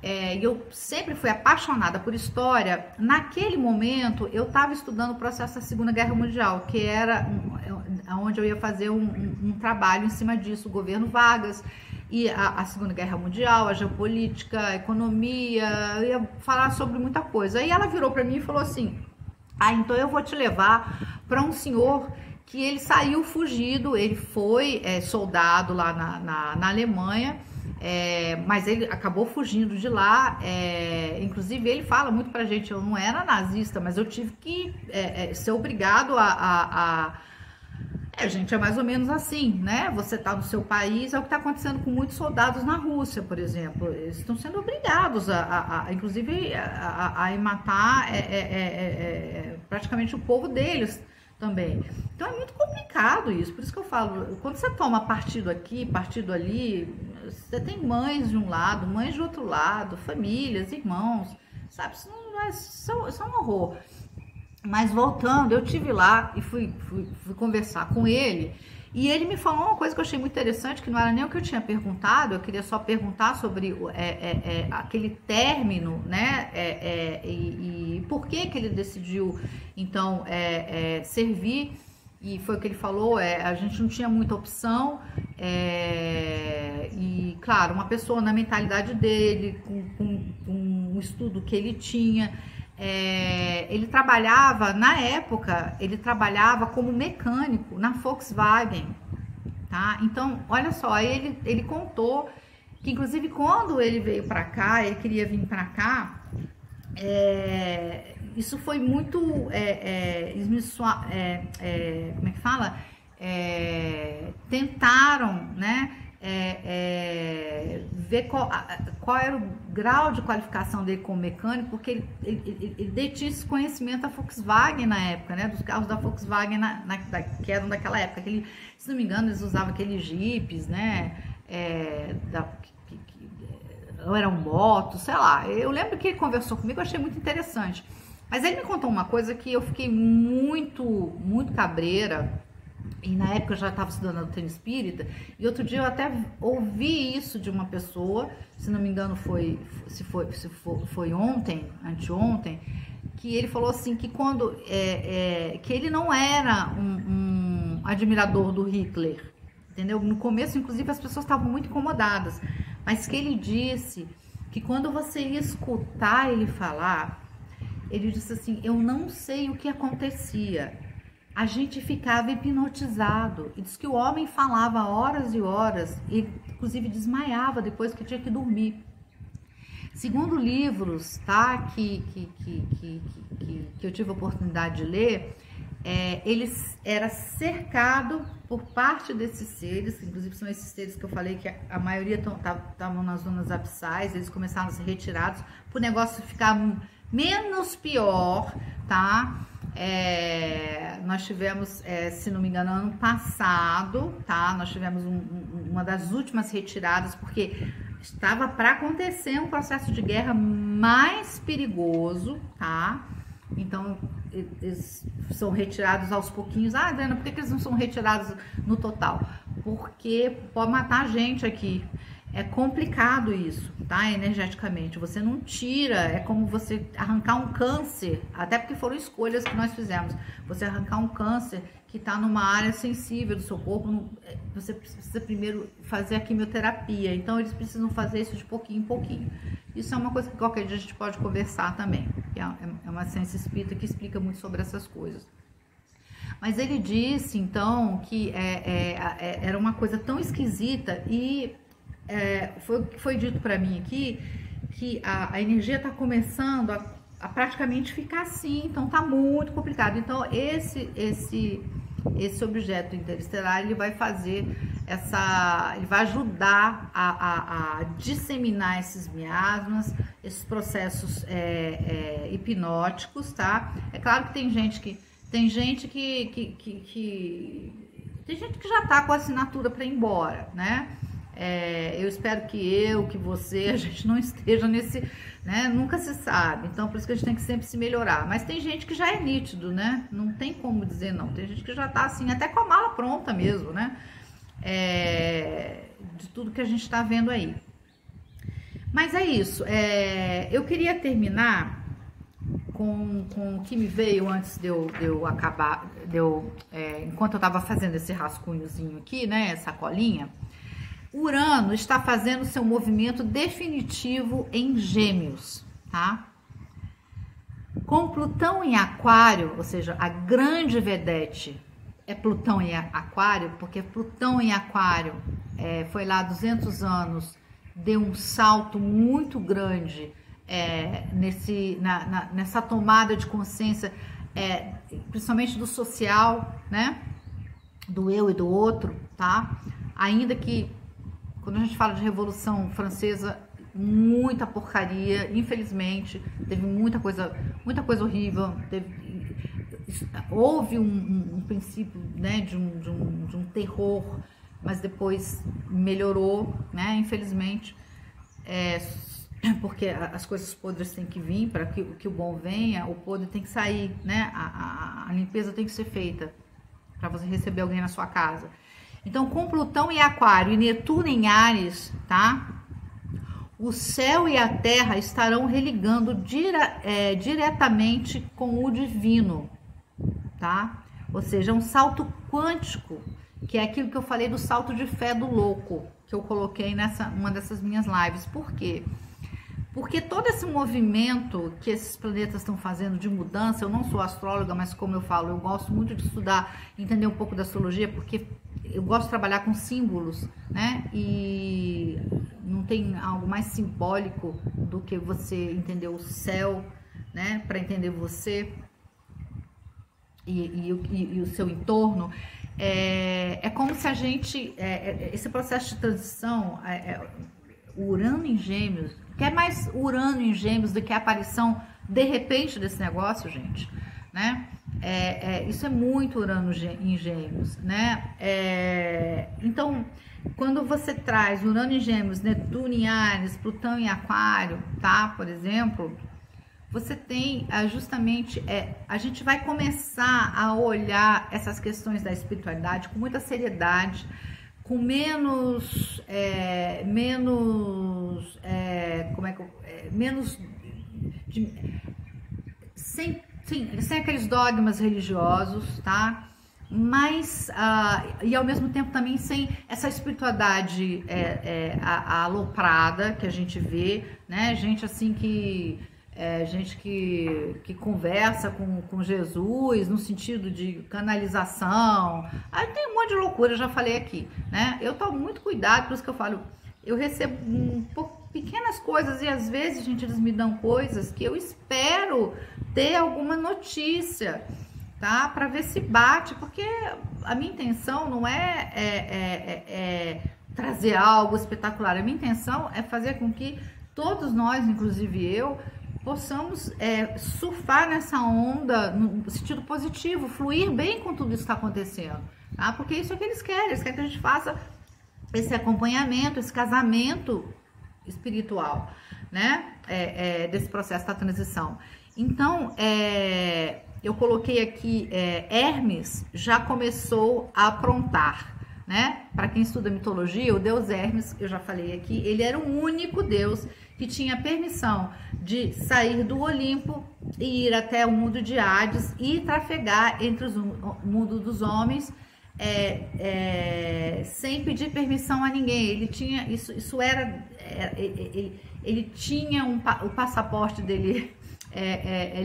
e eu sempre fui apaixonada por história. Naquele momento, eu estava estudando o processo da Segunda Guerra Mundial, que era onde eu ia fazer um trabalho em cima disso, o governo Vargas, e a Segunda Guerra Mundial, a geopolítica, a economia, eu ia falar sobre muita coisa. Aí ela virou para mim e falou assim, então eu vou te levar para um senhor que ele saiu fugido, ele foi soldado lá na Alemanha, mas ele acabou fugindo de lá, inclusive ele fala muito pra gente, eu não era nazista, mas eu tive que ser obrigado gente, é mais ou menos assim, né? Você tá no seu país, é o que tá acontecendo com muitos soldados na Rússia, por exemplo. Eles estão sendo obrigados inclusive, a matar praticamente o povo deles também. Então é muito complicado isso, por isso que eu falo, quando você toma partido aqui, partido ali, você tem mães de um lado, mães de outro lado, famílias, irmãos, sabe? Isso é um horror. Mas voltando, eu tive lá e fui conversar com ele, e ele me falou uma coisa que eu achei muito interessante, que não era nem o que eu tinha perguntado, eu queria só perguntar sobre aquele término, né, e por que ele decidiu, então, servir, e foi o que ele falou, a gente não tinha muita opção, e claro, uma pessoa na mentalidade dele, com o estudo que ele tinha, ele trabalhava, na época, ele trabalhava como mecânico na Volkswagen, tá? Então, olha só, ele contou que, inclusive, quando ele veio para cá, ele queria vir para cá, isso foi muito, como é que fala? Tentaram, né? Ver qual era o grau de qualificação dele como mecânico, porque ele detinha esse conhecimento da Volkswagen na época, né, dos carros da Volkswagen que eram daquela época, se não me engano eles usavam aqueles jipes, né, ou eram motos, sei lá, eu lembro que ele conversou comigo, eu achei muito interessante, mas ele me contou uma coisa que eu fiquei muito cabreira. E na época eu já estava estudando a doutrina espírita, e outro dia eu até ouvi isso de uma pessoa, se não me engano foi ontem, anteontem, que ele falou assim, que quando que ele não era um admirador do Hitler, entendeu? No começo, inclusive, as pessoas estavam muito incomodadas, mas que ele disse que quando você ia escutar ele falar, ele disse assim, eu não sei o que acontecia, a gente ficava hipnotizado. E diz que o homem falava horas e horas, e inclusive desmaiava depois que tinha que dormir. Segundo livros, tá, que eu tive a oportunidade de ler, ele era cercado por parte desses seres, inclusive são esses seres que eu falei que a maioria estavam nas zonas abissais, eles começaram a ser retirados, para o negócio ficar menos pior, tá? Nós tivemos, se não me engano, ano passado, tá? Nós tivemos uma das últimas retiradas, porque estava para acontecer um processo de guerra mais perigoso, tá? Então, eles são retirados aos pouquinhos. Ah, Adriana, por que eles não são retirados no total? Porque pode matar a gente aqui. É complicado isso, tá? Energeticamente. Você não tira, é como você arrancar um câncer, até porque foram escolhas que nós fizemos. Você arrancar um câncer que está numa área sensível do seu corpo, você precisa primeiro fazer a quimioterapia. Então, eles precisam fazer isso de pouquinho em pouquinho. Isso é uma coisa que qualquer dia a gente pode conversar também. É uma ciência espírita que explica muito sobre essas coisas. Mas ele disse, então, que era uma coisa tão esquisita e foi o que foi dito para mim aqui, que a energia está começando a praticamente ficar assim, então tá muito complicado. Então esse objeto interestelar, ele vai fazer ele vai ajudar a disseminar esses miasmas, esses processos hipnóticos, tá? É claro que tem gente que já tá com a assinatura para ir embora, né? Eu espero que você, a gente não esteja nesse, né? Nunca se sabe, então por isso que a gente tem que sempre se melhorar. Mas tem gente que já é nítido, né? Não tem como dizer não. Tem gente que já tá assim, até com a mala pronta mesmo, né? De tudo que a gente tá vendo aí. Mas é isso, eu queria terminar com o que me veio antes de eu acabar, enquanto eu estava fazendo esse rascunhozinho aqui, né, essa colinha. Urano está fazendo seu movimento definitivo em Gêmeos, tá? Com Plutão em Aquário, ou seja, a grande vedete é Plutão em Aquário, porque Plutão em Aquário foi lá 200 anos, deu um salto muito grande nessa tomada de consciência, principalmente do social, né? Do eu e do outro, tá? Ainda que, quando a gente fala de Revolução Francesa, muita porcaria, infelizmente, teve muita coisa horrível, houve um princípio, né, de um terror, mas depois melhorou, né, infelizmente, porque as coisas podres têm que vir para que o bom venha, o podre tem que sair, né, a limpeza tem que ser feita para você receber alguém na sua casa. Então, com Plutão em Aquário e Netuno em Áries, tá? O céu e a terra estarão religando diretamente com o divino, tá? Ou seja, um salto quântico, que é aquilo que eu falei do salto de fé do louco, que eu coloquei uma dessas minhas lives. Por quê? Porque todo esse movimento que esses planetas estão fazendo de mudança, eu não sou astróloga, mas como eu falo, eu gosto muito de estudar, entender um pouco da astrologia, porque eu gosto de trabalhar com símbolos, né? E não tem algo mais simbólico do que você entender o céu, né? Para entender você e o seu entorno. É como se a gente, esse processo de transição, o Urano em Gêmeos, que é mais Urano em Gêmeos do que a aparição de repente desse negócio, gente, né? Isso é muito Urano em Gêmeos, né? Então, quando você traz Urano em Gêmeos, Netuno em Áries, Plutão em Aquário, tá? Por exemplo, você tem justamente, a gente vai começar a olhar essas questões da espiritualidade com muita seriedade, com menos sem aqueles dogmas religiosos, tá? Mas, e ao mesmo tempo também sem essa espiritualidade aloprada que a gente vê, né? Gente assim gente que conversa com Jesus no sentido de canalização. Aí tem um monte de loucura, eu já falei aqui, né? Eu tomo muito cuidado, por isso que eu falo, eu recebo pequenas coisas e às vezes, gente, eles me dão coisas que eu espero ter alguma notícia, tá? Para ver se bate, porque a minha intenção não é trazer algo espetacular, a minha intenção é fazer com que todos nós, inclusive eu, possamos surfar nessa onda no sentido positivo, fluir bem com tudo isso que está acontecendo, tá? Porque isso é o que eles querem que a gente faça esse acompanhamento, esse casamento espiritual, né? Desse processo da transição. Então, eu coloquei aqui, Hermes já começou a aprontar, né? Para quem estuda mitologia, o deus Hermes, eu já falei aqui, ele era o único deus que tinha permissão de sair do Olimpo e ir até o mundo de Hades e trafegar entre o mundo dos homens, sem pedir permissão a ninguém. Ele tinha ele tinha o passaporte dele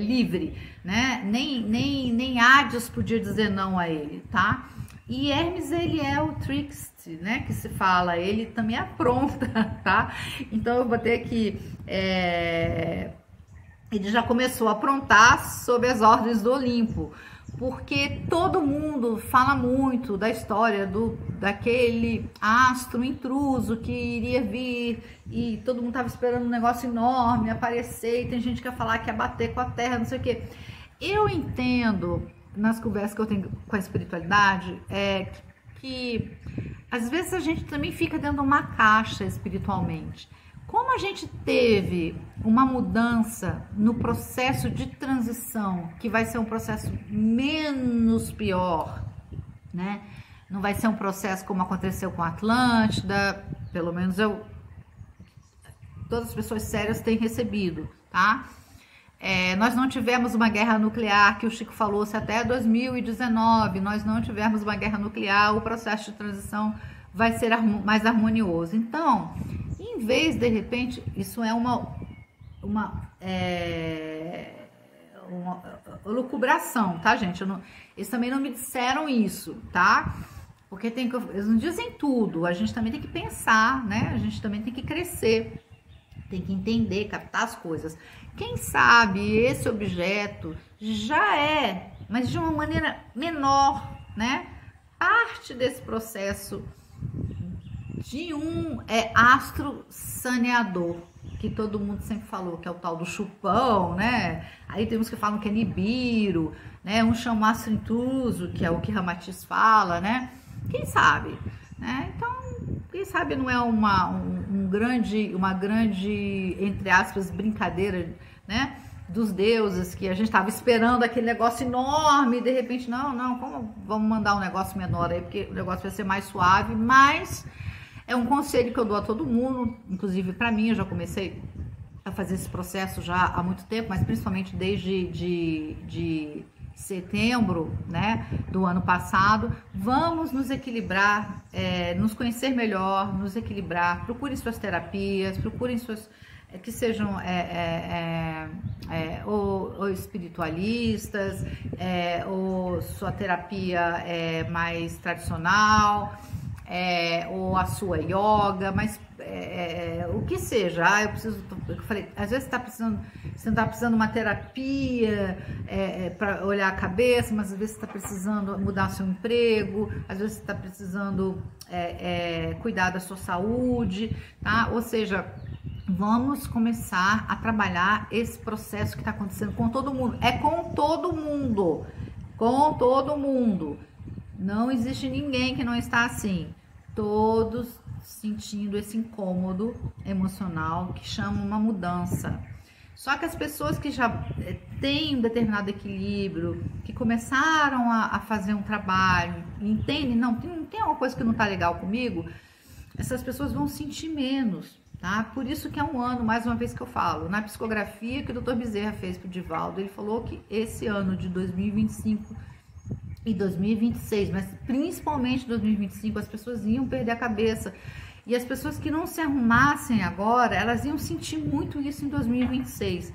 livre, né? Nem Hades podia dizer não a ele, tá? E Hermes, ele é o trickster, né, que se fala, ele também apronta, tá? Então eu botei aqui, ele já começou a aprontar sob as ordens do Olimpo, porque todo mundo fala muito da história daquele astro intruso que iria vir e todo mundo estava esperando um negócio enorme aparecer, e tem gente que ia falar que ia bater com a terra, não sei o quê. Eu entendo, nas conversas que eu tenho com a espiritualidade, que às vezes a gente também fica dentro de uma caixa espiritualmente. Como a gente teve uma mudança no processo de transição, que vai ser um processo menos pior, né? Não vai ser um processo como aconteceu com a Atlântida, pelo menos todas as pessoas sérias têm recebido, tá? Nós não tivemos uma guerra nuclear, que o Chico falou, se até 2019 nós não tivermos uma guerra nuclear, o processo de transição vai ser mais harmonioso. Então, em vez, de repente, isso é uma lucubração, tá, gente? Eles também não me disseram isso, tá? Porque eles não dizem tudo, a gente também tem que pensar, né? A gente também tem que crescer, tem que entender, captar as coisas. Quem sabe esse objeto já é, mas de uma maneira menor, né? Parte desse processo de um astro saneador, que todo mundo sempre falou, que é o tal do chupão, né? Aí tem uns que falam que é Nibiru, né? Um chama astro intruso, que é o que Ramatiz fala, né? Quem sabe, né? Então, quem sabe não é uma grande, entre aspas, brincadeira, né? Dos deuses, que a gente estava esperando aquele negócio enorme e de repente, como vamos mandar um negócio menor aí, porque o negócio vai ser mais suave, mas é um conselho que eu dou a todo mundo, inclusive para mim, eu já comecei a fazer esse processo já há muito tempo, mas principalmente desde de setembro, né, do ano passado. Vamos nos equilibrar, nos conhecer melhor, nos equilibrar. Procurem suas terapias, procurem suas que sejam ou espiritualistas, ou sua terapia mais tradicional, ou a sua yoga, mas o que seja. Eu falei, às vezes você não tá precisando de uma terapia para olhar a cabeça, mas às vezes você está precisando mudar seu emprego, às vezes você está precisando cuidar da sua saúde, tá? Ou seja, vamos começar a trabalhar esse processo que está acontecendo com todo mundo. É com todo mundo, com todo mundo. Não existe ninguém que não está assim. Todos sentindo esse incômodo emocional que chama uma mudança. Só que as pessoas que já têm um determinado equilíbrio, que começaram a fazer um trabalho, entendem, não, tem uma coisa que não está legal comigo, essas pessoas vão sentir menos, tá? Por isso que é um ano, mais uma vez que eu falo, na psicografia que o Dr. Bezerra fez para o Divaldo, ele falou que esse ano de 2025 e 2026, mas principalmente 2025, as pessoas iam perder a cabeça. E as pessoas que não se arrumassem agora, elas iam sentir muito isso em 2026.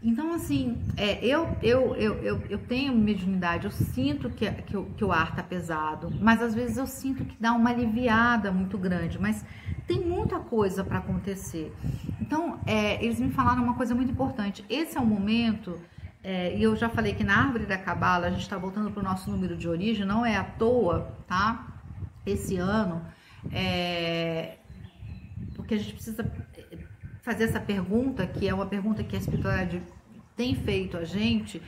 Então, assim, eu tenho mediunidade, eu sinto que o ar tá pesado, mas às vezes eu sinto que dá uma aliviada muito grande, mas tem muita coisa para acontecer. Então, eles me falaram uma coisa muito importante. Esse é o momento... e eu já falei que na árvore da Cabala a gente está voltando para o nosso número de origem, não é à toa, tá? Esse ano, porque a gente precisa fazer essa pergunta, que é uma pergunta que a espiritualidade tem feito a gente,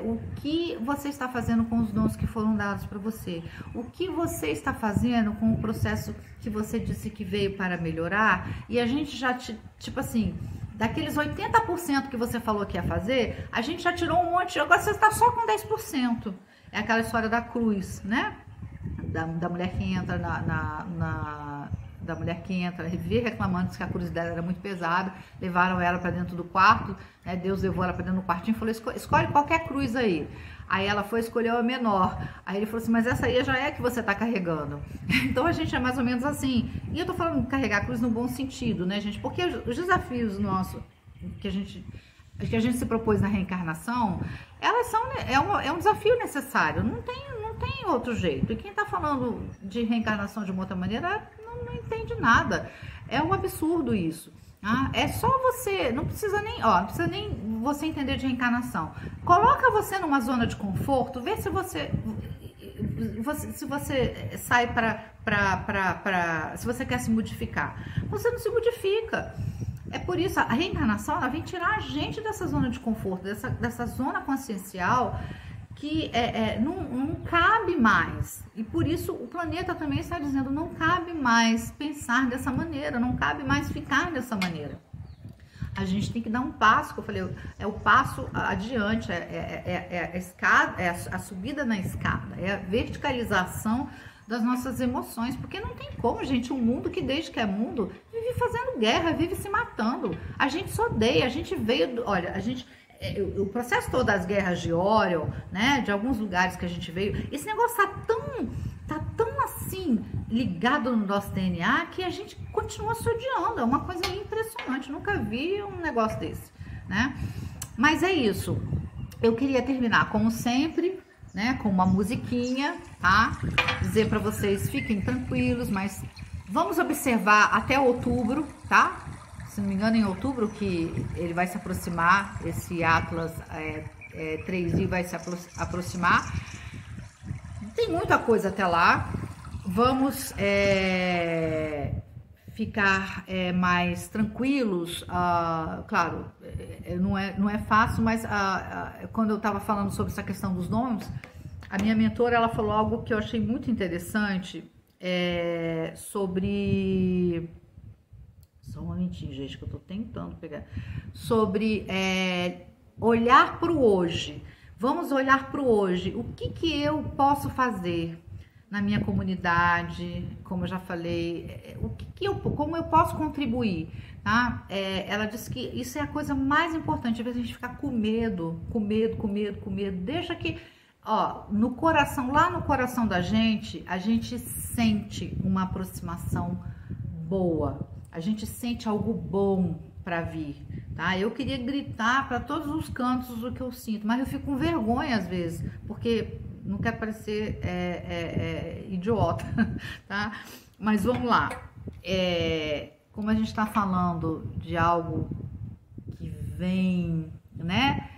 o que você está fazendo com os dons que foram dados para você? O que você está fazendo com o processo que você disse que veio para melhorar? E a gente já, tipo assim... Daqueles 80% que você falou que ia fazer, a gente já tirou um monte, agora você está só com 10%. É aquela história da cruz, né? Da mulher que entra da mulher que entra, vivia reclamando que a cruz dela era muito pesada, levaram ela para dentro do quarto, né? Deus levou ela para dentro do quartinho e falou, escolhe qualquer cruz aí. Aí ela foi escolher a menor. Aí ele falou assim, mas essa aí já é que você tá carregando. Então a gente é mais ou menos assim. E eu tô falando de carregar a cruz no bom sentido, né, gente? Porque os desafios nossos, que a gente se propôs na reencarnação, elas são, é um desafio necessário. Não tem outro jeito. E quem tá falando de reencarnação de uma outra maneira não entende nada. É um absurdo isso. É só você, não precisa nem você entender de reencarnação. Coloca você numa zona de conforto, vê se você sai se você quer se modificar. Você não se modifica. É por isso, a reencarnação, ela vem tirar a gente dessa zona de conforto, dessa zona consciencial que não cabe mais. E por isso o planeta também está dizendo, não cabe mais pensar dessa maneira, não cabe mais ficar dessa maneira. A gente tem que dar um passo, que eu falei, é o passo adiante, a escada, a subida na escada, é a verticalização das nossas emoções, porque não tem como, gente, um mundo que desde que é mundo vive fazendo guerra, vive se matando. A gente se odeia, a gente veio, olha, o processo todo das guerras de Orwell, né, de alguns lugares que a gente veio, esse negócio tá tão assim ligado no nosso DNA que a gente continua se odiando. É uma coisa impressionante, nunca vi um negócio desse, né? Mas é isso. Eu queria terminar, como sempre, né, com uma musiquinha, tá? Dizer para vocês, fiquem tranquilos, mas vamos observar até outubro, tá? Se não me engano, em outubro que ele vai se aproximar, esse Atlas 3D vai se aproximar. Tem muita coisa até lá. Vamos ficar mais tranquilos. Claro, não é fácil, mas quando eu estava falando sobre essa questão dos nomes, a minha mentora, ela falou algo que eu achei muito interessante, sobre... Só um momentinho, gente, que eu tô tentando pegar. Sobre olhar para o hoje. Vamos olhar para o hoje. O que eu posso fazer na minha comunidade? Como eu já falei, como eu posso contribuir? Tá? Ela disse que isso é a coisa mais importante. Às vezes a gente fica com medo. Deixa que, no coração, lá no coração da gente, a gente sente uma aproximação boa. A gente sente algo bom para vir, tá? Eu queria gritar para todos os cantos o que eu sinto, mas eu fico com vergonha às vezes, porque não quero parecer idiota, tá? Mas vamos lá. Como a gente está falando de algo que vem, né,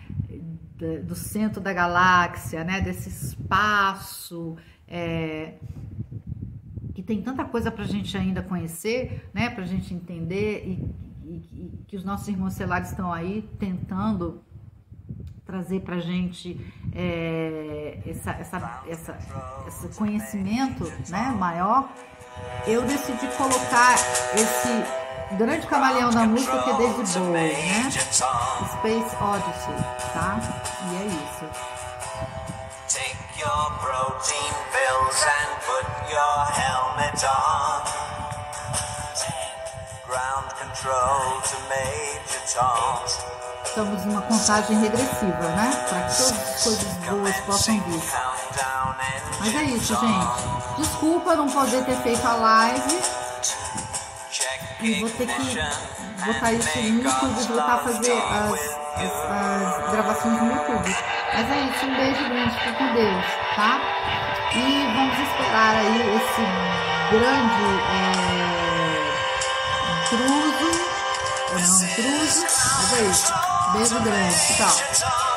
do centro da galáxia, né, desse espaço, que tem tanta coisa para a gente ainda conhecer, né, para a gente entender, e que os nossos irmãos estelares estão aí tentando trazer para a gente esse conhecimento, né, maior. Eu decidi colocar esse grande camaleão da música, que é David Bowie, né, Space Odyssey, tá? E é isso. Take your protein pills and put your helmet on. Ground control to Major Tom. Estamos numa contagem regressiva, né? Para que todas as coisas boas possam vir. Mas é isso, gente. Desculpa não poder ter feito a live. E vou ter que botar isso no YouTube, voltar a fazer as gravações no YouTube. Mas é isso, um beijo grande, fique com Deus, tá? E vamos esperar aí esse grande intruso, mas é isso, beijo grande, tchau.